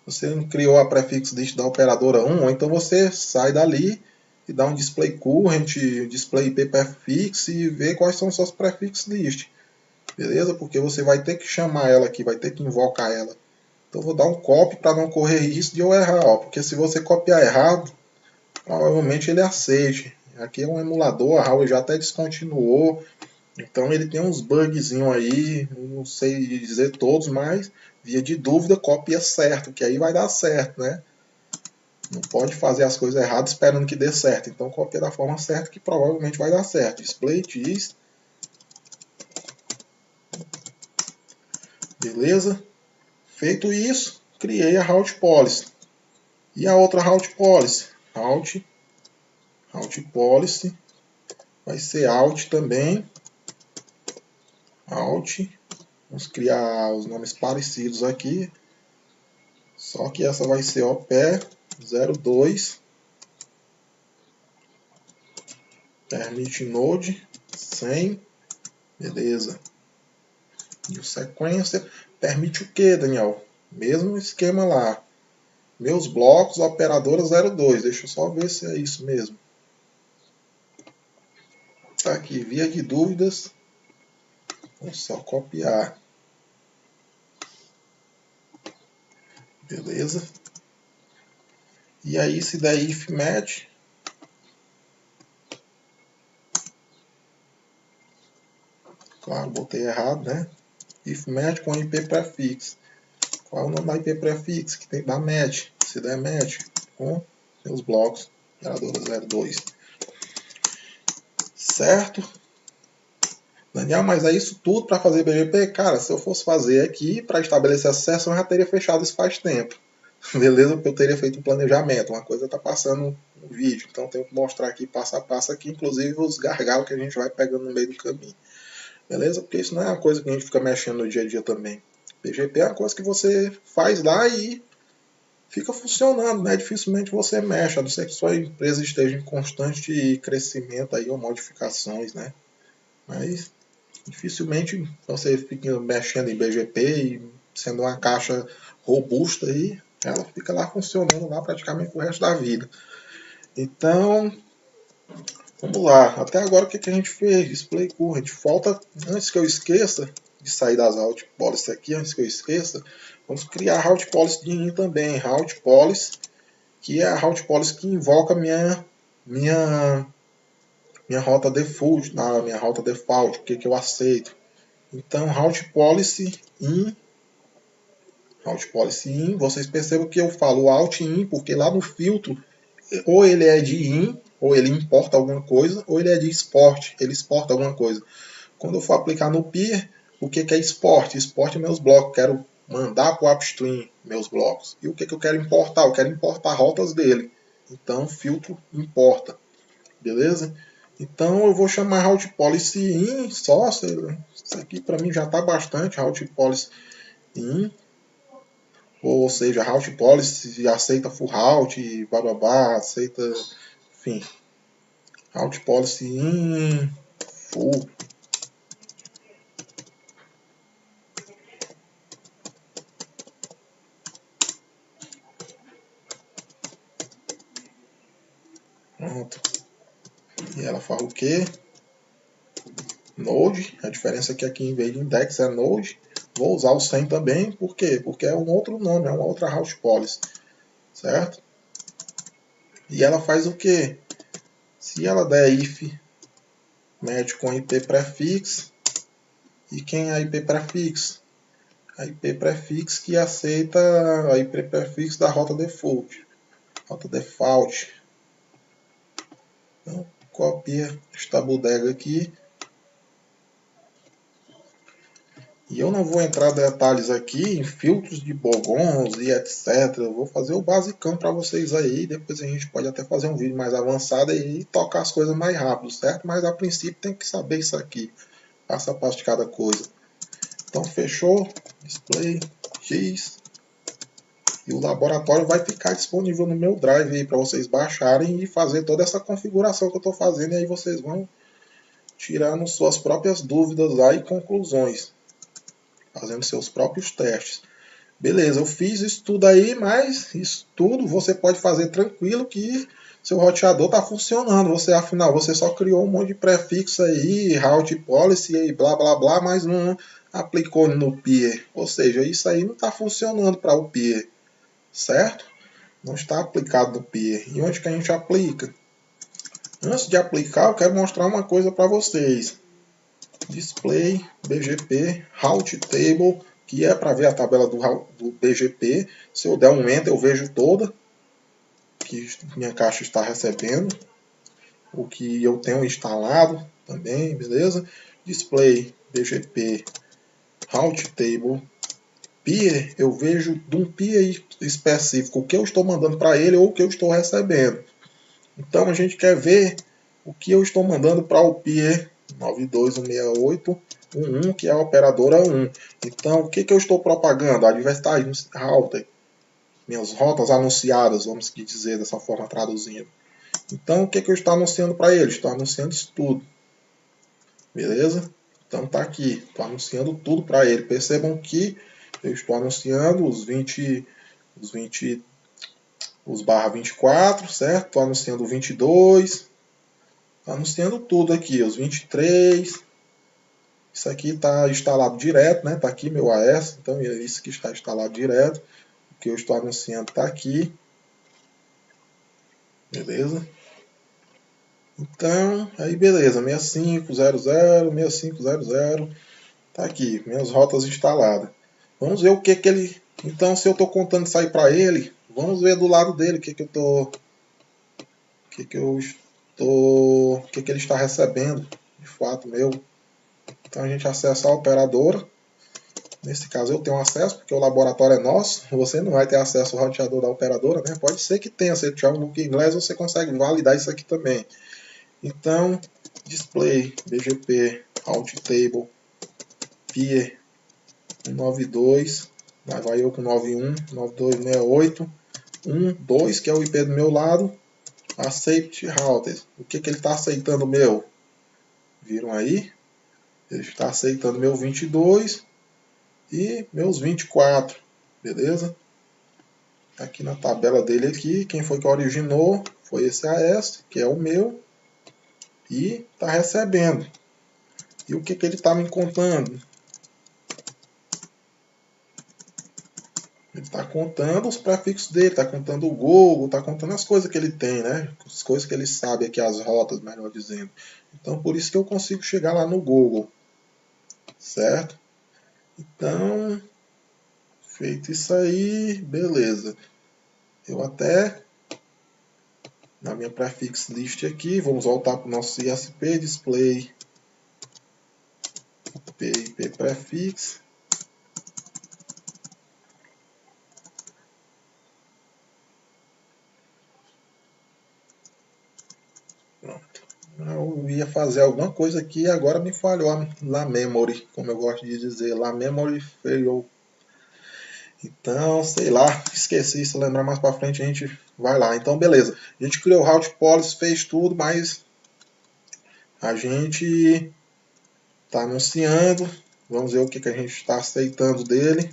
Você não criou a prefix list da operadora 1, então você sai dali e dá um display current, display IP prefix e vê quais são os seus prefix list. beleza? Porque você vai ter que chamar ela aqui, vai ter que invocar ela. Então vou dar um copy para não correr risco de eu errar, ó, porque se você copiar errado, provavelmente ele aceite. Aqui é um emulador, a Huawei já até descontinuou, então ele tem uns bugzinhos aí, não sei dizer todos, mas via de dúvida copia certo, que aí vai dar certo, né? Não pode fazer as coisas erradas esperando que dê certo, então copia da forma certa que provavelmente vai dar certo. Display diz, beleza? Feito isso, criei a route policy. E a outra route policy? Route policy vai ser out também. Out. Vamos criar os nomes parecidos aqui. Só que essa vai ser OPE 02. Permit node 100. Beleza. E o sequência permite o que, Daniel? Mesmo esquema lá. Meus blocos, operadora 02. Deixa eu só ver se é isso mesmo. Tá aqui, via de dúvidas. Vou só copiar. Beleza. E aí se der if match. Claro, botei errado, né? If match com IP prefix. Qual é o nome da IP prefix? Que tem que dar match. Se der match com meus blocos, operadora 02. Certo? Daniel, mas é isso tudo para fazer BGP? Cara, se eu fosse fazer aqui para estabelecer essa sessão, eu já teria fechado isso faz tempo. Beleza? Porque eu teria feito um planejamento. Uma coisa está passando no vídeo, então eu tenho que mostrar aqui passo a passo aqui, inclusive os gargalos que a gente vai pegando no meio do caminho. Beleza? Porque isso não é uma coisa que a gente fica mexendo no dia a dia também. BGP é uma coisa que você faz lá e fica funcionando, né? Dificilmente você mexe, a não ser que sua empresa esteja em constante crescimento aí, ou modificações, né? Mas dificilmente você fica mexendo em BGP e sendo uma caixa robusta aí, ela fica lá funcionando lá praticamente o resto da vida. Então, vamos lá. Até agora o que a gente fez? Display current. Falta, antes que eu esqueça de sair das route policy aqui, antes que eu esqueça, vamos criar a route policy de IN também. Route policy, que é a route policy que invoca minha rota default, minha rota default, o que eu aceito. Então, route policy in, vocês percebam que eu falo out in, porque lá no filtro, ou ele é de in, ou ele importa alguma coisa, ou ele é de export, ele exporta alguma coisa. Quando eu for aplicar no peer, o que é export? Export meus blocos, quero mandar para o upstream meus blocos. E o que eu quero importar? Eu quero importar rotas dele. Então, filtro importa. Beleza? Então, eu vou chamar route policy in só. Isso aqui para mim já está bastante. Route policy in. Ou seja, route policy aceita full route, bababá, aceita, enfim. Route policy in full. Pronto. E ela fala o quê? Node. A diferença é que aqui em vez de index é node. Vou usar o 100 também. Por quê? Porque é um outro nome, é uma outra route policy. Certo? E ela faz o quê? Se ela der if match com IP prefix. E quem é a IP prefix? A IP prefix que aceita a IP prefix da rota default. Rota default. Então, copia esta bodega aqui. E eu não vou entrar em detalhes aqui em filtros de bogons e etc. Eu vou fazer o basicão para vocês aí. Depois a gente pode até fazer um vídeo mais avançado e tocar as coisas mais rápido, certo? Mas a princípio tem que saber isso aqui. Passo a passo de cada coisa. Então fechou. Display X. E o laboratório vai ficar disponível no meu drive aí para vocês baixarem e fazer toda essa configuração que eu estou fazendo. E aí vocês vão tirando suas próprias dúvidas lá e conclusões. Fazendo seus próprios testes. Beleza, eu fiz isso tudo aí, mas isso tudo você pode fazer tranquilo que seu roteador está funcionando. Você, afinal, você só criou um monte de prefixo aí, route policy e blá blá blá, mas não aplicou no peer. Ou seja, isso aí não está funcionando para o peer, certo? Não está aplicado no peer. E onde que a gente aplica? Antes de aplicar, eu quero mostrar uma coisa para vocês. Display BGP route table, que é para ver a tabela do BGP. Se eu der um enter, eu vejo toda que minha caixa está recebendo, o que eu tenho instalado também, beleza? Display BGP route table peer, eu vejo de um peer específico o que eu estou mandando para ele ou o que eu estou recebendo. Então a gente quer ver o que eu estou mandando para o peer 92.168.1.1, que é a operadora 1. Então o que eu estou propagando? Advertising router, minhas rotas anunciadas, vamos dizer dessa forma, traduzindo. Então o que eu estou anunciando para ele? Estou anunciando isso tudo. Beleza? Então tá aqui, estou anunciando tudo para ele. Percebam que eu estou anunciando os barra 24, certo? Estou anunciando o 22, estou anunciando tudo aqui, os 23. Isso aqui está instalado direto, né? Está aqui meu AS, então é isso que está instalado direto. O que eu estou anunciando está aqui. Beleza? Então, aí beleza, 6500, 6500, tá aqui, minhas rotas instaladas. Vamos ver o que ele... Então, se eu estou contando isso aí para ele, vamos ver do lado dele o que ele está recebendo, de fato, meu. Então a gente acessa a operadora. Nesse caso eu tenho acesso, porque o laboratório é nosso. Você não vai ter acesso ao roteador da operadora, né? Pode ser que tenha, se tiver um book inglês, você consegue validar isso aqui também. Então, display BGP route table peer 192, vai eu com 91.92.68.1.2, que é o IP do meu lado. Accept router. O que ele está aceitando meu? Viram aí? Ele está aceitando meu 22 e meus 24. Beleza? Aqui na tabela dele aqui, quem foi que originou foi esse AS, que é o meu. E está recebendo. E o que ele está me contando? Ele está contando os prefixos dele, está contando o Google, está contando as coisas que ele tem, né? As coisas que ele sabe aqui, as rotas, melhor dizendo. Então, por isso que eu consigo chegar lá no Google. Certo? Então, feito isso aí, beleza. Eu até, na minha prefix list aqui, vamos voltar para o nosso ISP, display IP prefix. Pronto. Eu ia fazer alguma coisa aqui e agora me falhou a memory, como eu gosto de dizer, lá memory failed. Então, sei lá, esqueci, se lembrar mais pra frente a gente vai lá. Então, beleza. A gente criou o route policy, fez tudo, mas a gente tá anunciando. Vamos ver o que a gente está aceitando dele.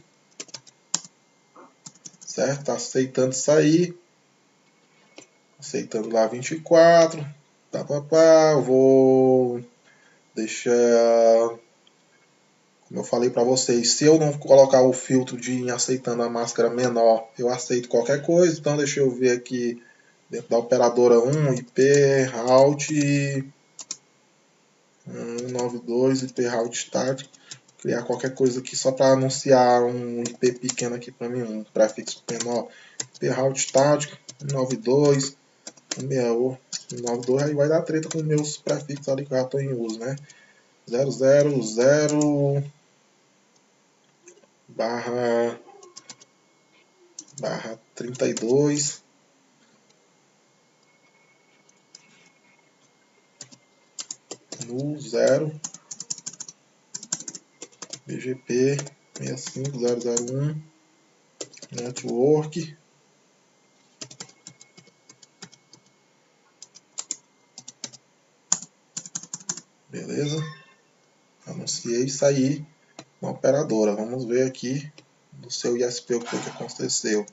Certo? Tá aceitando sair. Aceitando lá 24. Eu vou deixar... Como eu falei para vocês, se eu não colocar o filtro de aceitando a máscara menor, eu aceito qualquer coisa. Então deixa eu ver aqui dentro da operadora 1, IP route 192, IP route start. Criar qualquer coisa aqui só para anunciar um IP pequeno aqui para mim, um prefixo menor. IP route start 192, 192, aí vai dar treta com meus prefixos ali que eu já estou em uso, né? 000 barra 32 no 0 BGP 65001 network. Beleza? Anunciei isso aí na operadora. Vamos ver aqui no seu ISP o que foi que aconteceu.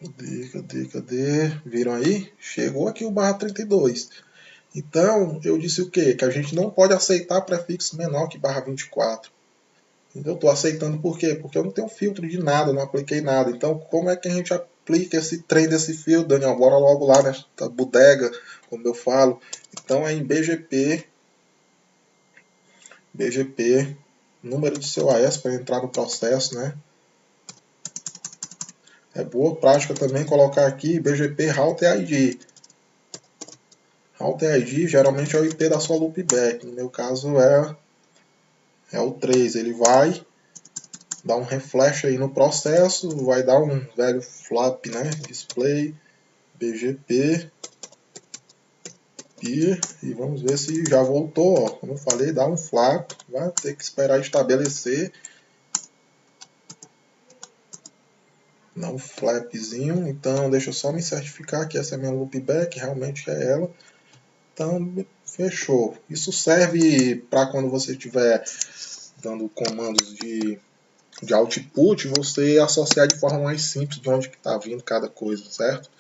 Cadê? Viram aí? Chegou aqui o barra 32. Então, eu disse o quê? Que a gente não pode aceitar prefixo menor que barra 24. Eu estou aceitando por quê? Porque eu não tenho filtro de nada, não apliquei nada. Então, como é que a gente aplica esse trem desse filtro, Daniel? Bora logo lá nesta bodega, como eu falo. Então, é em BGP, número do seu AES para entrar no processo, né? É boa prática também colocar aqui BGP Router ID. Router ID geralmente é o IP da sua loopback. No meu caso é o 3. Ele vai dar um refresh aí no processo, vai dar um velho flap, né? Display BGP e vamos ver se já voltou. Ó. Como eu falei, dá um flap, vai ter que esperar estabelecer. Dá um flapzinho. Então deixa eu só me certificar que essa é a minha loopback, realmente é ela. Então fechou. Isso serve para quando você estiver dando comandos de output, você associar de forma mais simples de onde está vindo cada coisa, certo?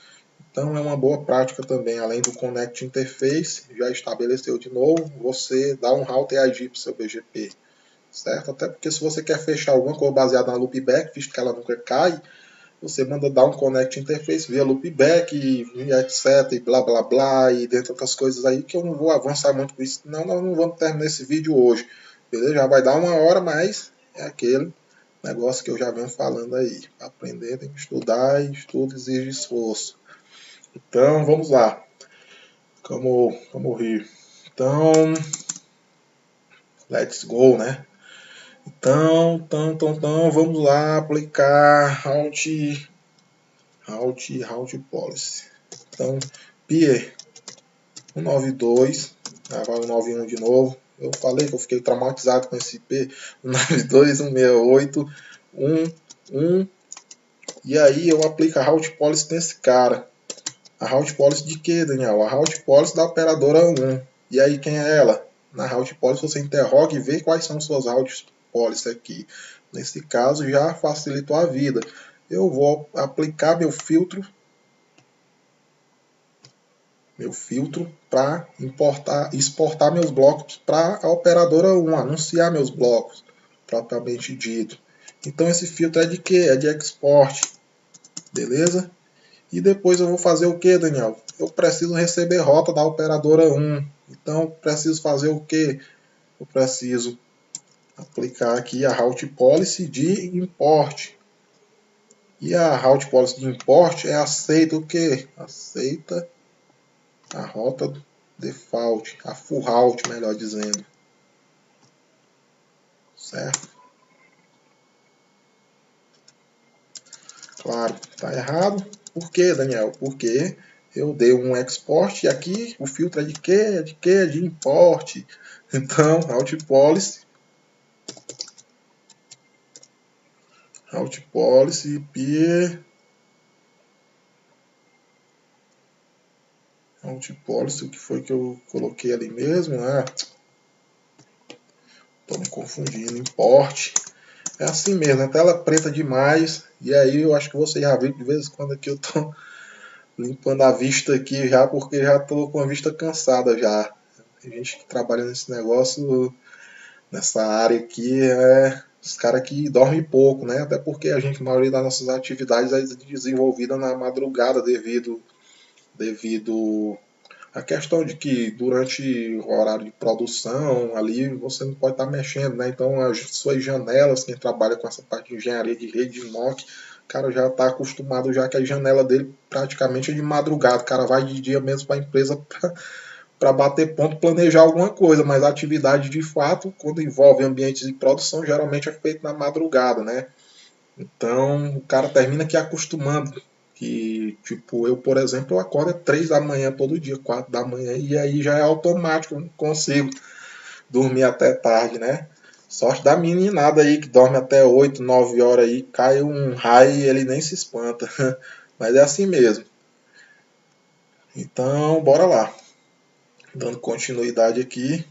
Então é uma boa prática também, além do Connect Interface, já estabeleceu de novo, você dá um Router ID para o seu BGP, certo? Até porque se você quer fechar alguma coisa baseada na loopback, visto que ela nunca cai, você manda dar um Connect Interface via loopback, e etc, e blá blá blá, e dentre outras coisas aí, que eu não vou avançar muito com isso, não, nós não vamos terminar esse vídeo hoje, beleza? Já vai dar 1 hora, mas é aquele negócio que eu já venho falando aí. Aprender tem que estudar, e estudo exige esforço. Então, vamos lá. Vamos rir. Então, let's go, né? Então, vamos lá aplicar route policy. Então, peer 192, vai 191 de novo. Eu falei que eu fiquei traumatizado com esse IP 192, 168, 1, e aí eu aplico a route policy nesse cara. A route policy de que, Daniel? A route policy da operadora 1. E aí quem é ela? Na route policy você interroga e vê quais são suas route policy aqui. Nesse caso já facilitou a vida. Eu vou aplicar meu filtro para exportar meus blocos para a operadora 1, anunciar meus blocos, propriamente dito. Então esse filtro é de que? É de export, beleza? E depois eu vou fazer o que, Daniel? Eu preciso receber rota da operadora 1. Então preciso fazer o que? Eu preciso aplicar aqui a route policy de import. E a route policy de import aceita o que? Aceita a rota default, a full route, melhor dizendo. Certo? Claro, está errado. Por quê, Daniel? Porque eu dei um export e aqui o filtro é de quê? É de quê? É de import. Então, route policy peer route policy, o que foi que eu coloquei ali mesmo? Tô me confundindo, import. É assim mesmo, a tela preta demais. E aí eu acho que você já viu de vez em quando aqui eu tô limpando a vista aqui já, porque já tô com a vista cansada já. Tem gente que trabalha nesse negócio, nessa área aqui, os caras que dormem pouco, né? Até porque a maioria das nossas atividades é desenvolvida na madrugada devido à questão de que durante o horário de produção ali você não pode estar mexendo, né? Então as suas janelas, quem trabalha com essa parte de engenharia de rede de NOC, o cara já está acostumado já que a janela dele praticamente é de madrugada, o cara vai de dia mesmo para a empresa para bater ponto, planejar alguma coisa, mas a atividade de fato, quando envolve ambientes de produção, geralmente é feita na madrugada, né? Então o cara termina aqui acostumando. Que, tipo, eu, por exemplo, eu acordo 3 da manhã todo dia, 4 da manhã, e aí já é automático, eu não consigo dormir até tarde, né? Sorte da meninada aí que dorme até 8, 9 horas aí, cai um raio e ele nem se espanta. Mas é assim mesmo. Então, bora lá. Dando continuidade aqui.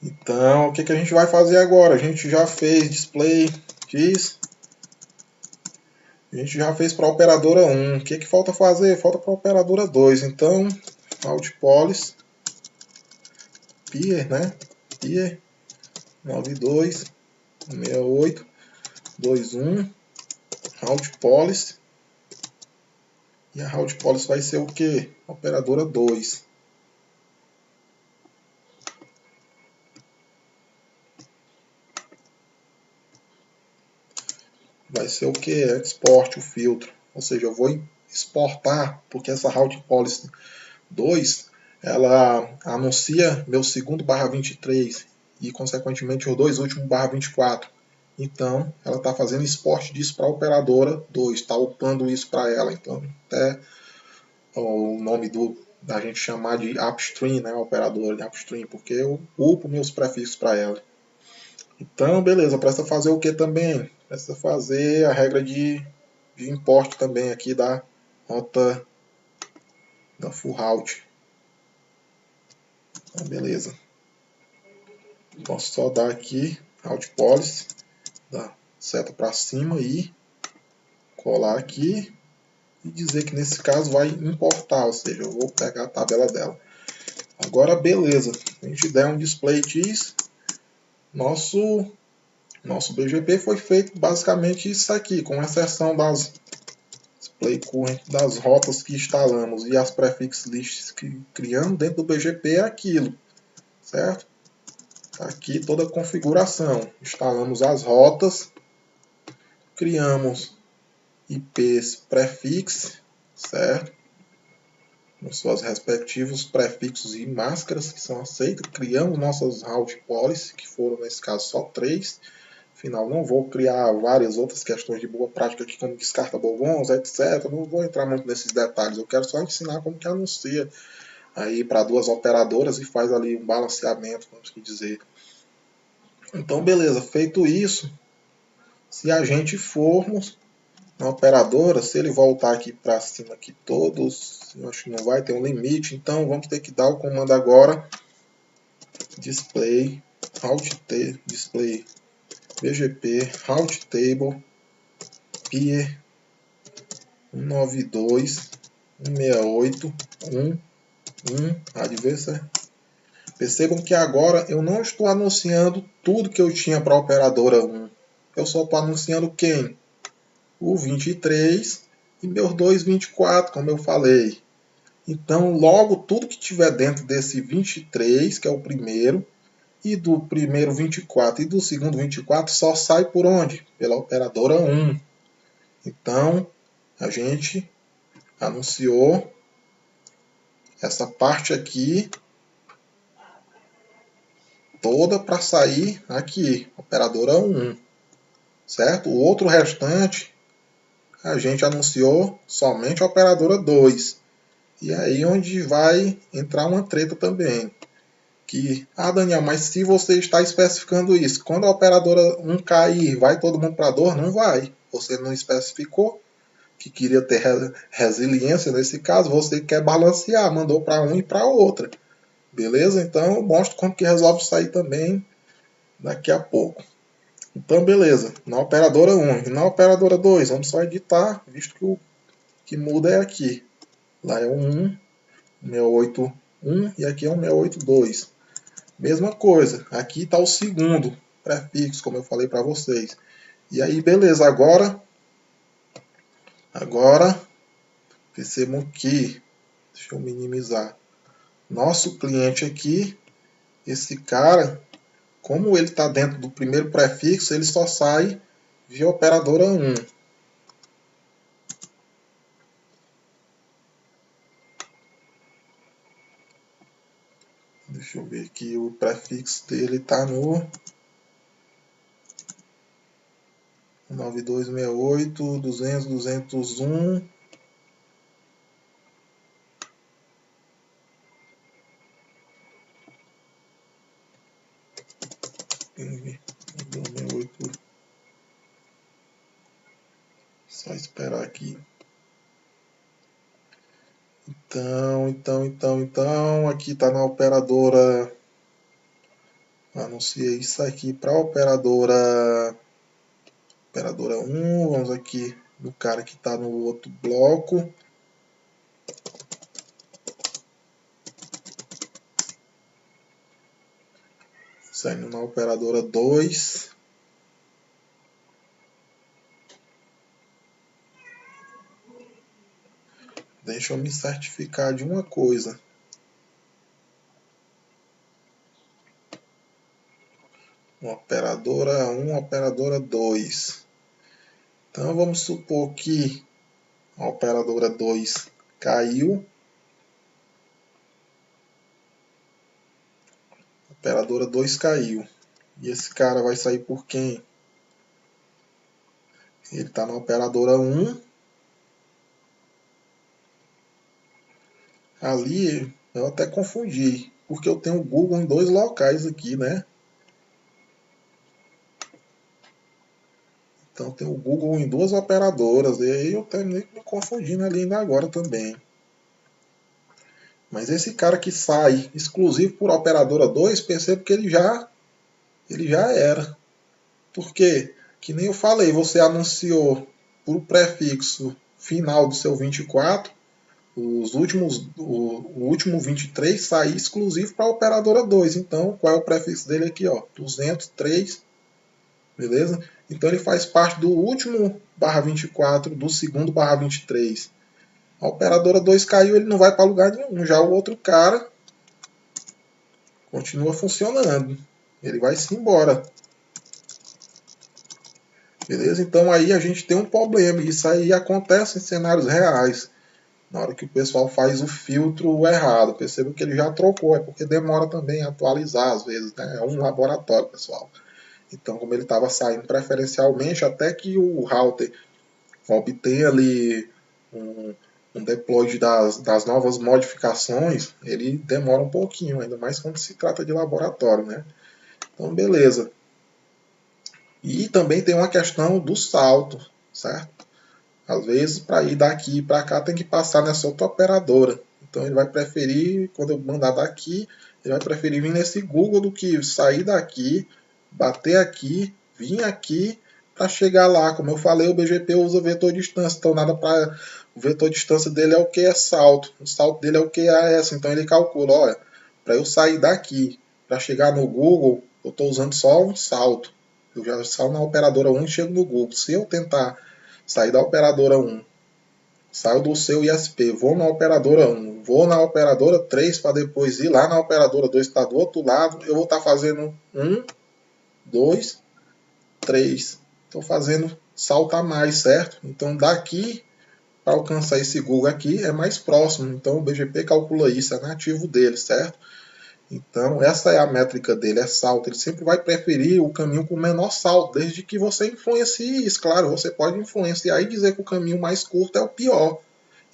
Então, o que a gente vai fazer agora? A gente já fez display X. A gente já fez para a operadora 1. O que falta fazer? Falta para a operadora 2. Então, Altpolis, Peer, né? Peer 92 68 21 Altpolis. E a Altpolis vai ser o que? Operadora 2. Vai ser o que? Export o filtro. Ou seja, eu vou exportar, porque essa Altpolis 2, ela anuncia meu segundo /23 e, consequentemente, os dois últimos /24. Então, ela está fazendo export disso para a operadora 2, está upando isso para ela. Então, até o nome da gente chamar de upstream, né, operadora de upstream, porque eu upo meus prefixos para ela. Então, beleza, presta fazer o que também? Presta fazer a regra de import também aqui da rota da full route. Então, beleza. Posso só dar aqui Alt Policy, dar seta para cima e colar aqui e dizer que nesse caso vai importar, ou seja, eu vou pegar a tabela dela. Agora, beleza, a gente der um display disso, nosso BGP foi feito basicamente isso aqui, com exceção das display current das rotas que instalamos e as prefix lists que criamos dentro do BGP é aquilo, certo? Tá aqui toda a configuração. Instalamos as rotas, criamos IPs prefix, certo? Com seus respectivos prefixos e máscaras que são aceitas. Criamos nossas route policy, que foram nesse caso só 3. Afinal, não vou criar várias outras questões de boa prática aqui, como descarta bobons, etc. Não vou entrar muito nesses detalhes. Eu quero só ensinar como que anuncia aí para duas operadoras e faz ali um balanceamento, vamos dizer. Então, beleza. Feito isso, se a gente formos na operadora, se ele voltar aqui para cima aqui todos, eu acho que não vai ter um limite, então vamos ter que dar o comando agora display display BGP route table peer 192.168.1.1 adversário. Percebam que agora eu não estou anunciando tudo que eu tinha para a operadora 1. Eu só estou anunciando quem? O 23 e meus dois 24, como eu falei. Então, logo, tudo que tiver dentro desse 23, que é o primeiro, e do primeiro 24 e do segundo 24, só sai por onde? Pela operadora 1. Então, a gente anunciou essa parte aqui toda para sair aqui, operadora 1. Certo? O outro restante, a gente anunciou somente a operadora 2. E aí onde vai entrar uma treta também. Que, Daniel, mas se você está especificando isso, quando a operadora 1 cair, vai todo mundo para a 2? Não vai. Você não especificou que queria ter resiliência nesse caso, você quer balancear, mandou para um e para outra. Beleza? Então eu mostro como que resolve isso aí também daqui a pouco. Então beleza, na operadora 1 e na operadora 2, vamos só editar, visto que o que muda é aqui. Lá é um 681 e aqui é um 682. Mesma coisa, aqui está o segundo prefixo, como eu falei para vocês. E aí, beleza, agora percebam que, deixa eu minimizar, nosso cliente aqui, esse cara, como ele está dentro do primeiro prefixo, ele só sai via operadora 1. Deixa eu ver aqui, o prefixo dele está no 9268.200.201. Só esperar aqui. Então, aqui está na operadora. Anunciei isso aqui para a operadora Operadora 1, vamos aqui no cara que está no outro bloco. Saindo na operadora 2. Deixa eu me certificar de uma coisa. Operadora 1, operadora 2. Então vamos supor que a operadora 2 caiu. A operadora 2 caiu. E esse cara vai sair por quem? Ele está na operadora 1. Ali eu até confundi, porque eu tenho o Google em dois locais aqui, né? Então tem o Google em duas operadoras, e aí eu terminei me confundindo ali ainda agora também. Mas esse cara que sai exclusivo por operadora 2, percebo que ele já era. Porque, que nem eu falei, você anunciou por prefixo final do seu 24, o último 23 sai exclusivo para a operadora 2. Então, qual é o prefixo dele aqui? Ó, 203, beleza? Então ele faz parte do último barra 24, do segundo barra 23. A operadora 2 caiu, ele não vai para lugar nenhum. Já o outro cara continua funcionando. Ele vai-se embora. Beleza? Então aí a gente tem um problema. Isso aí acontece em cenários reais. Na hora que o pessoal faz o filtro errado. Perceba que ele já trocou. É porque demora também a atualizar às vezes. Né? É um laboratório, pessoal. Então, como ele estava saindo preferencialmente, até que o router obtenha ali um deploy das novas modificações, ele demora um pouquinho, ainda mais quando se trata de laboratório, né? Então, beleza. E também tem uma questão do salto, certo? Às vezes, para ir daqui para cá, tem que passar nessa outra operadora. Então, ele vai preferir, quando eu mandar daqui, ele vai preferir vir nesse Google do que sair daqui, bater aqui, vir aqui para chegar lá. Como eu falei, o BGP usa vetor distância, então nada para o vetor distância dele é o que é salto. O salto dele é o que é essa. Então ele calcula, olha, para eu sair daqui para chegar no Google, eu estou usando só um salto. Eu já saio na operadora 1 e chego no Google. Se eu tentar sair da operadora 1, saio do seu ISP, vou na operadora 1, vou na operadora 3 para depois ir lá na operadora 2 que está do outro lado, eu vou estar fazendo 1, 2, 3. Estou fazendo salto a mais, certo? Então daqui para alcançar esse Google aqui é mais próximo. Então o BGP calcula isso, é nativo dele, certo? Então essa é a métrica dele, é salto. Ele sempre vai preferir o caminho com menor salto, desde que você influencie isso. Claro, você pode influenciar e dizer que o caminho mais curto é o pior.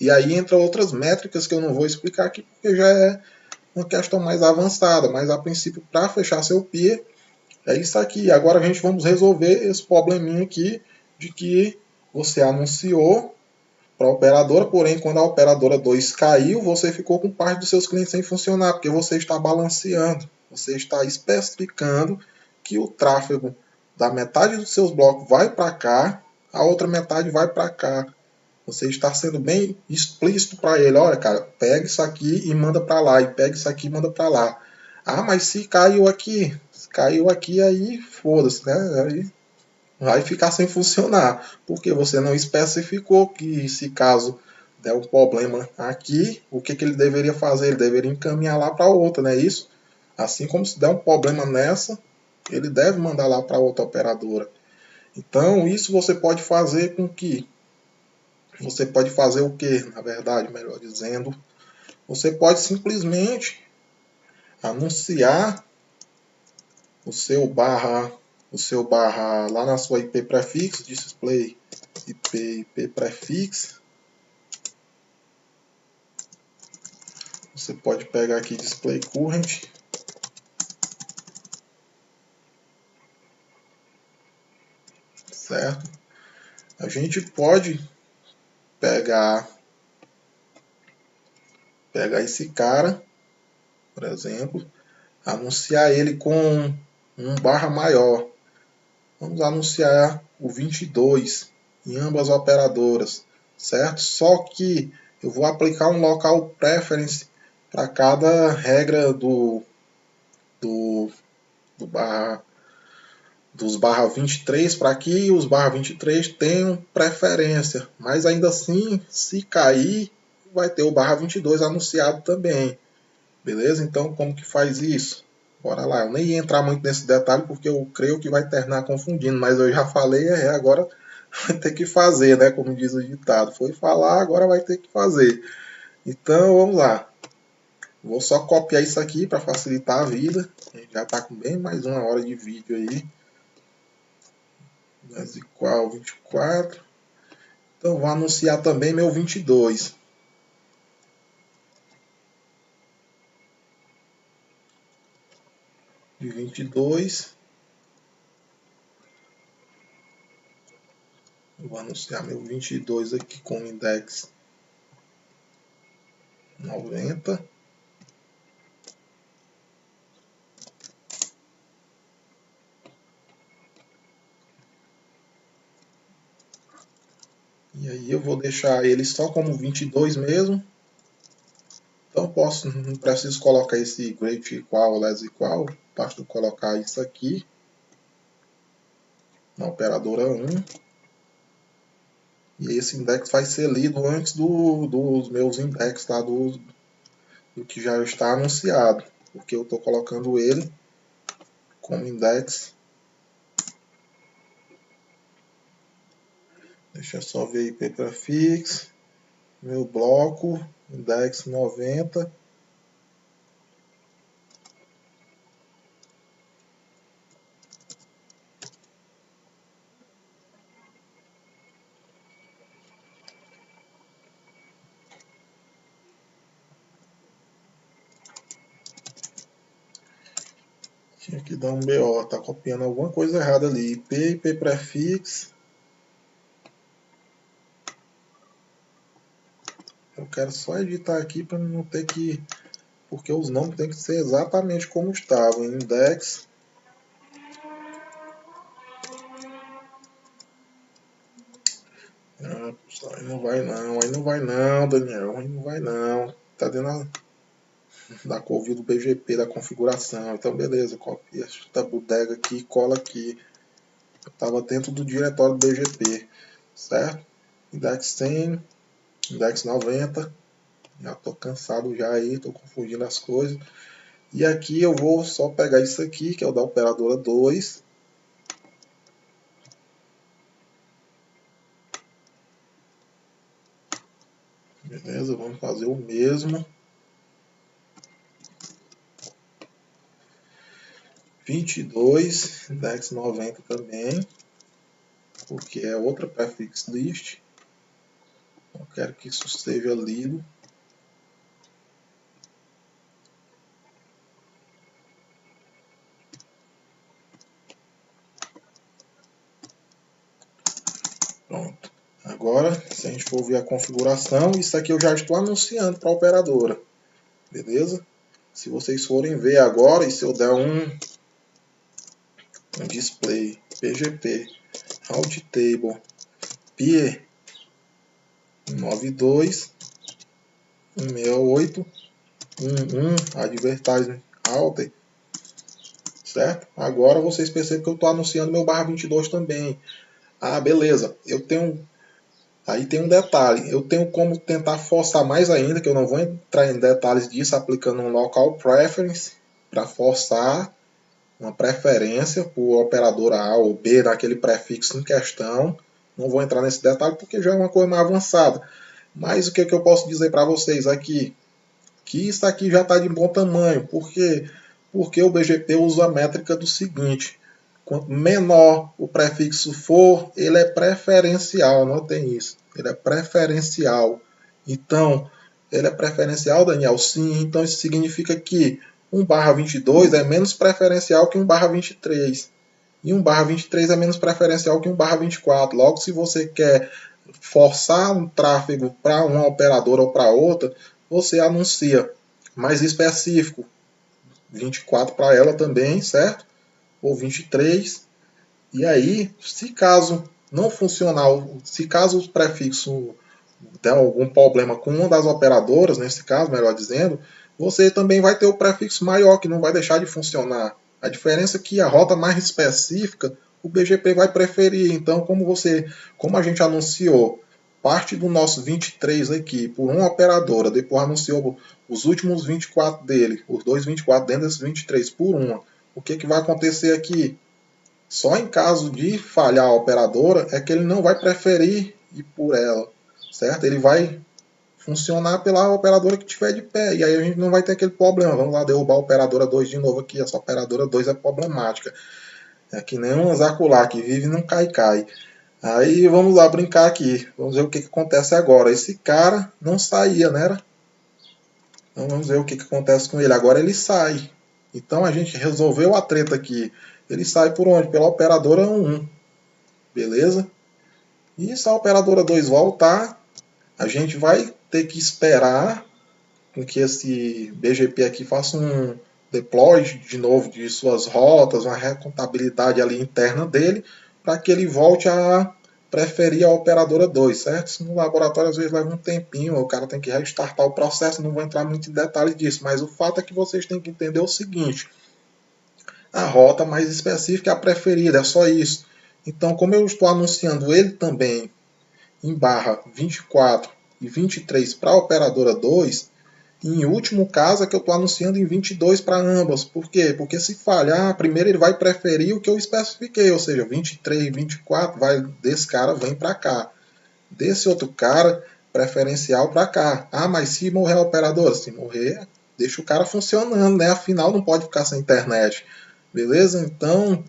E aí entra outras métricas que eu não vou explicar aqui, porque já é uma questão mais avançada. Mas a princípio, para fechar seu peer, é isso aqui. Agora a gente vamos resolver esse probleminha aqui de que você anunciou para a operadora, porém quando a operadora 2 caiu, você ficou com parte dos seus clientes sem funcionar, porque você está balanceando, você está especificando que o tráfego da metade dos seus blocos vai para cá, a outra metade vai para cá. Você está sendo bem explícito para ele, olha cara, pega isso aqui e manda para lá, e pega isso aqui e manda para lá. Ah, mas se caiu aqui aí foda-se, né? Aí vai ficar sem funcionar, porque você não especificou que se caso der um problema aqui, o que ele deveria fazer? Ele deveria encaminhar lá para outra, não é isso? Assim como se der um problema nessa, ele deve mandar lá para outra operadora. Então, isso você pode fazer com que você pode fazer o que, na verdade, melhor dizendo, você pode simplesmente anunciar o seu barra lá na sua IP prefixo, display IP prefix. Você pode pegar aqui display current. Certo? A gente pode pegar esse cara, por exemplo, anunciar ele com um barra maior. Vamos anunciar o 22 em ambas operadoras, certo? Só que eu vou aplicar um local preference para cada regra do barra, dos barra 23 para que os barra 23 tenham preferência. Mas ainda assim, se cair, vai ter o barra 22 anunciado também. Beleza? Então, como que faz isso? Bora lá. Eu nem ia entrar muito nesse detalhe porque eu creio que vai terminar confundindo, mas eu já falei, agora vai ter que fazer, né? Como diz o ditado. Foi falar, agora vai ter que fazer. Então, vamos lá. Vou só copiar isso aqui para facilitar a vida. Já está com bem mais 1 hora de vídeo aí. Mas igual 24. Então, vou anunciar também meu 22. De 22. Vou anunciar meu 22 aqui com o index 90. E aí eu vou deixar ele só como 22 mesmo. Então não preciso colocar esse great equal, less equal. Basta colocar isso aqui na operadora 1. E esse index vai ser lido antes dos meus index lá do que já está anunciado. Porque eu estou colocando ele como index. Deixa eu só ver IP prefix. Meu bloco, index 90. Tinha que dar um BO, tá copiando alguma coisa errada ali. IP prefix. Eu quero só editar aqui para não ter que... Porque os nomes tem que ser exatamente como estavam. Index. Ah, aí não vai não, Daniel. Aí não vai não. Tá dentro da covil do BGP, da configuração. Então beleza, copia esta bodega aqui e cola aqui. Eu estava dentro do diretório do BGP, certo? Index 100, index 90. Já estou cansado já aí, estou confundindo as coisas. E aqui eu vou só pegar isso aqui, que é o da operadora 2. Beleza, vamos fazer o mesmo. 22, index 90 também, porque é outra prefix list. Eu quero que isso seja lido. Pronto. Agora, se a gente for ver a configuração, isso aqui eu já estou anunciando para a operadora. Beleza? Se vocês forem ver agora, e se eu der um display PGP route table PIE 92 168 11 advertisement alter, certo? Agora vocês percebem que eu estou anunciando meu barra 22 também. Ah, beleza. Aí tem um detalhe. Eu tenho como tentar forçar mais ainda, que eu não vou entrar em detalhes disso, aplicando um local preference para forçar uma preferência por operadora A ou B naquele prefixo em questão. Não vou entrar nesse detalhe porque já é uma coisa mais avançada. Mas o que eu posso dizer para vocês aqui? Que isso aqui já está de bom tamanho. Por quê? Porque o BGP usa a métrica do seguinte: quanto menor o prefixo for, ele é preferencial. Notem isso. Ele é preferencial. Então, ele é preferencial, Daniel? Sim. Então, isso significa que 1/22 é menos preferencial que 1/23. E 1/23 é menos preferencial que 1/24. Logo, se você quer forçar um tráfego para uma operadora ou para outra, você anuncia mais específico. 24 para ela também, certo? Ou 23. E aí, se caso não funcionar, se caso o prefixo der algum problema com uma das operadoras, nesse caso, melhor dizendo, você também vai ter o prefixo maior, que não vai deixar de funcionar. A diferença é que a rota mais específica, o BGP vai preferir. Então, como a gente anunciou parte do nosso 23 aqui por uma operadora, depois anunciou os últimos 24 dele, os dois 24 dentro desses 23 por uma, o que vai acontecer aqui? Só em caso de falhar a operadora é que ele não vai preferir ir por ela, certo? Ele vai funcionar pela operadora que tiver de pé, e aí a gente não vai ter aquele problema. Vamos lá derrubar a operadora 2 de novo aqui, essa operadora 2 é problemática. É que nem um zacular que vive num cai-cai. Aí vamos lá brincar aqui, vamos ver o que acontece agora. Esse cara não saía, né? Então vamos ver o que acontece com ele. Agora ele sai. Então a gente resolveu a treta aqui. Ele sai por onde? Pela operadora 1. Beleza? E se a operadora 2 voltar, a gente vai ter que esperar com que esse BGP aqui faça um deploy de novo de suas rotas, uma recontabilidade ali interna dele, para que ele volte a preferir a operadora 2, certo? Isso no laboratório às vezes leva um tempinho, o cara tem que restartar o processo, não vou entrar muito em detalhes disso, mas o fato é que vocês têm que entender o seguinte: a rota mais específica é a preferida, é só isso. Então, como eu estou anunciando ele também em barra 24 e 23 para a operadora 2, em último caso é que eu estou anunciando em 22 para ambas. Por quê? Porque se falhar, primeiro ele vai preferir o que eu especifiquei, ou seja, 23 e 24, desse cara vem para cá. Desse outro cara, preferencial para cá. Ah, mas se morrer a operadora? Se morrer, deixa o cara funcionando, né? Afinal, não pode ficar sem internet. Beleza? Então,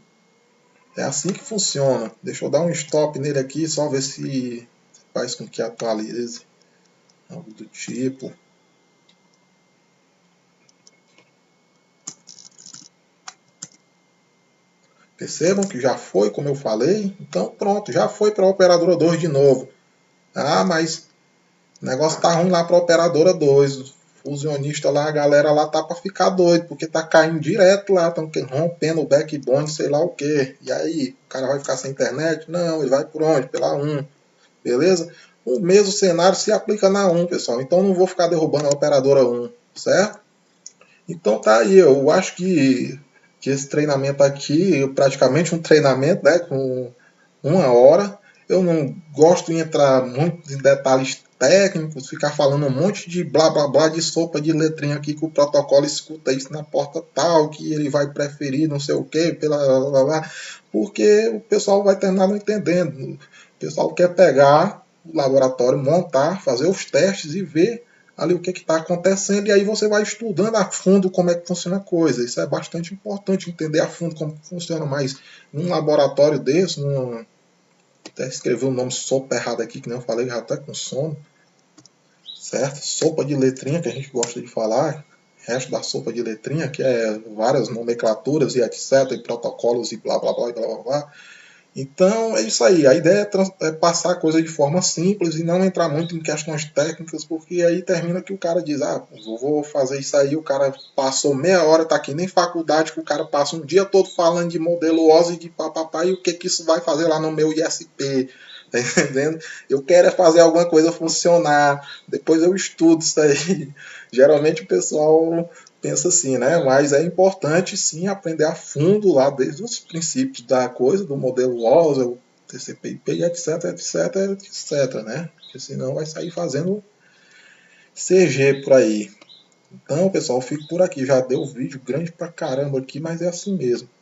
é assim que funciona. Deixa eu dar um stop nele aqui, só ver se faz com que atualize. Algo do tipo. Percebam que já foi, como eu falei. Então pronto, já foi para a operadora 2 de novo. Ah, mas o negócio tá ruim lá para a operadora 2. O fusionista lá, a galera lá tá para ficar doido, porque tá caindo direto lá, estão rompendo o backbone, sei lá o que. E aí, o cara vai ficar sem internet? Não, ele vai por onde? Pela 1. Beleza? O mesmo cenário se aplica na 1, pessoal. Então não vou ficar derrubando a operadora 1, certo? Então tá aí, eu acho que esse treinamento aqui, praticamente um treinamento, né, com 1 hora. Eu não gosto de entrar muito em detalhes técnicos, ficar falando um monte de blá blá blá de sopa de letrinha aqui que o protocolo escuta isso na porta tal, que ele vai preferir não sei o que, pela blá, blá, blá, porque o pessoal vai terminar não entendendo. O pessoal quer pegar o laboratório, montar, fazer os testes e ver ali o que está acontecendo, e aí você vai estudando a fundo como é que funciona a coisa. Isso é bastante importante, entender a fundo como funciona, mas num laboratório desse, até escrevi o nome sopa errado aqui, que nem eu falei, já até com sono, certo? Sopa de letrinha, que a gente gosta de falar, resto da sopa de letrinha, que é várias nomenclaturas e etc, e protocolos e blá blá blá blá blá blá. Então é isso aí, a ideia é passar a coisa de forma simples e não entrar muito em questões técnicas, porque aí termina que o cara diz, ah, eu vou fazer isso aí, o cara passou meia hora, tá aqui nem faculdade, que o cara passa um dia todo falando de modelo OSI, de papapá, e o que isso vai fazer lá no meu ISP, tá entendendo? Eu quero é fazer alguma coisa funcionar, depois eu estudo isso aí. Geralmente o pessoal pensa assim, né? Mas é importante sim aprender a fundo lá desde os princípios da coisa, do modelo OSL, TCP/IP, etc, etc, etc, né? Porque senão vai sair fazendo CG por aí. Então, pessoal, eu fico por aqui. Já deu vídeo grande pra caramba aqui, mas é assim mesmo.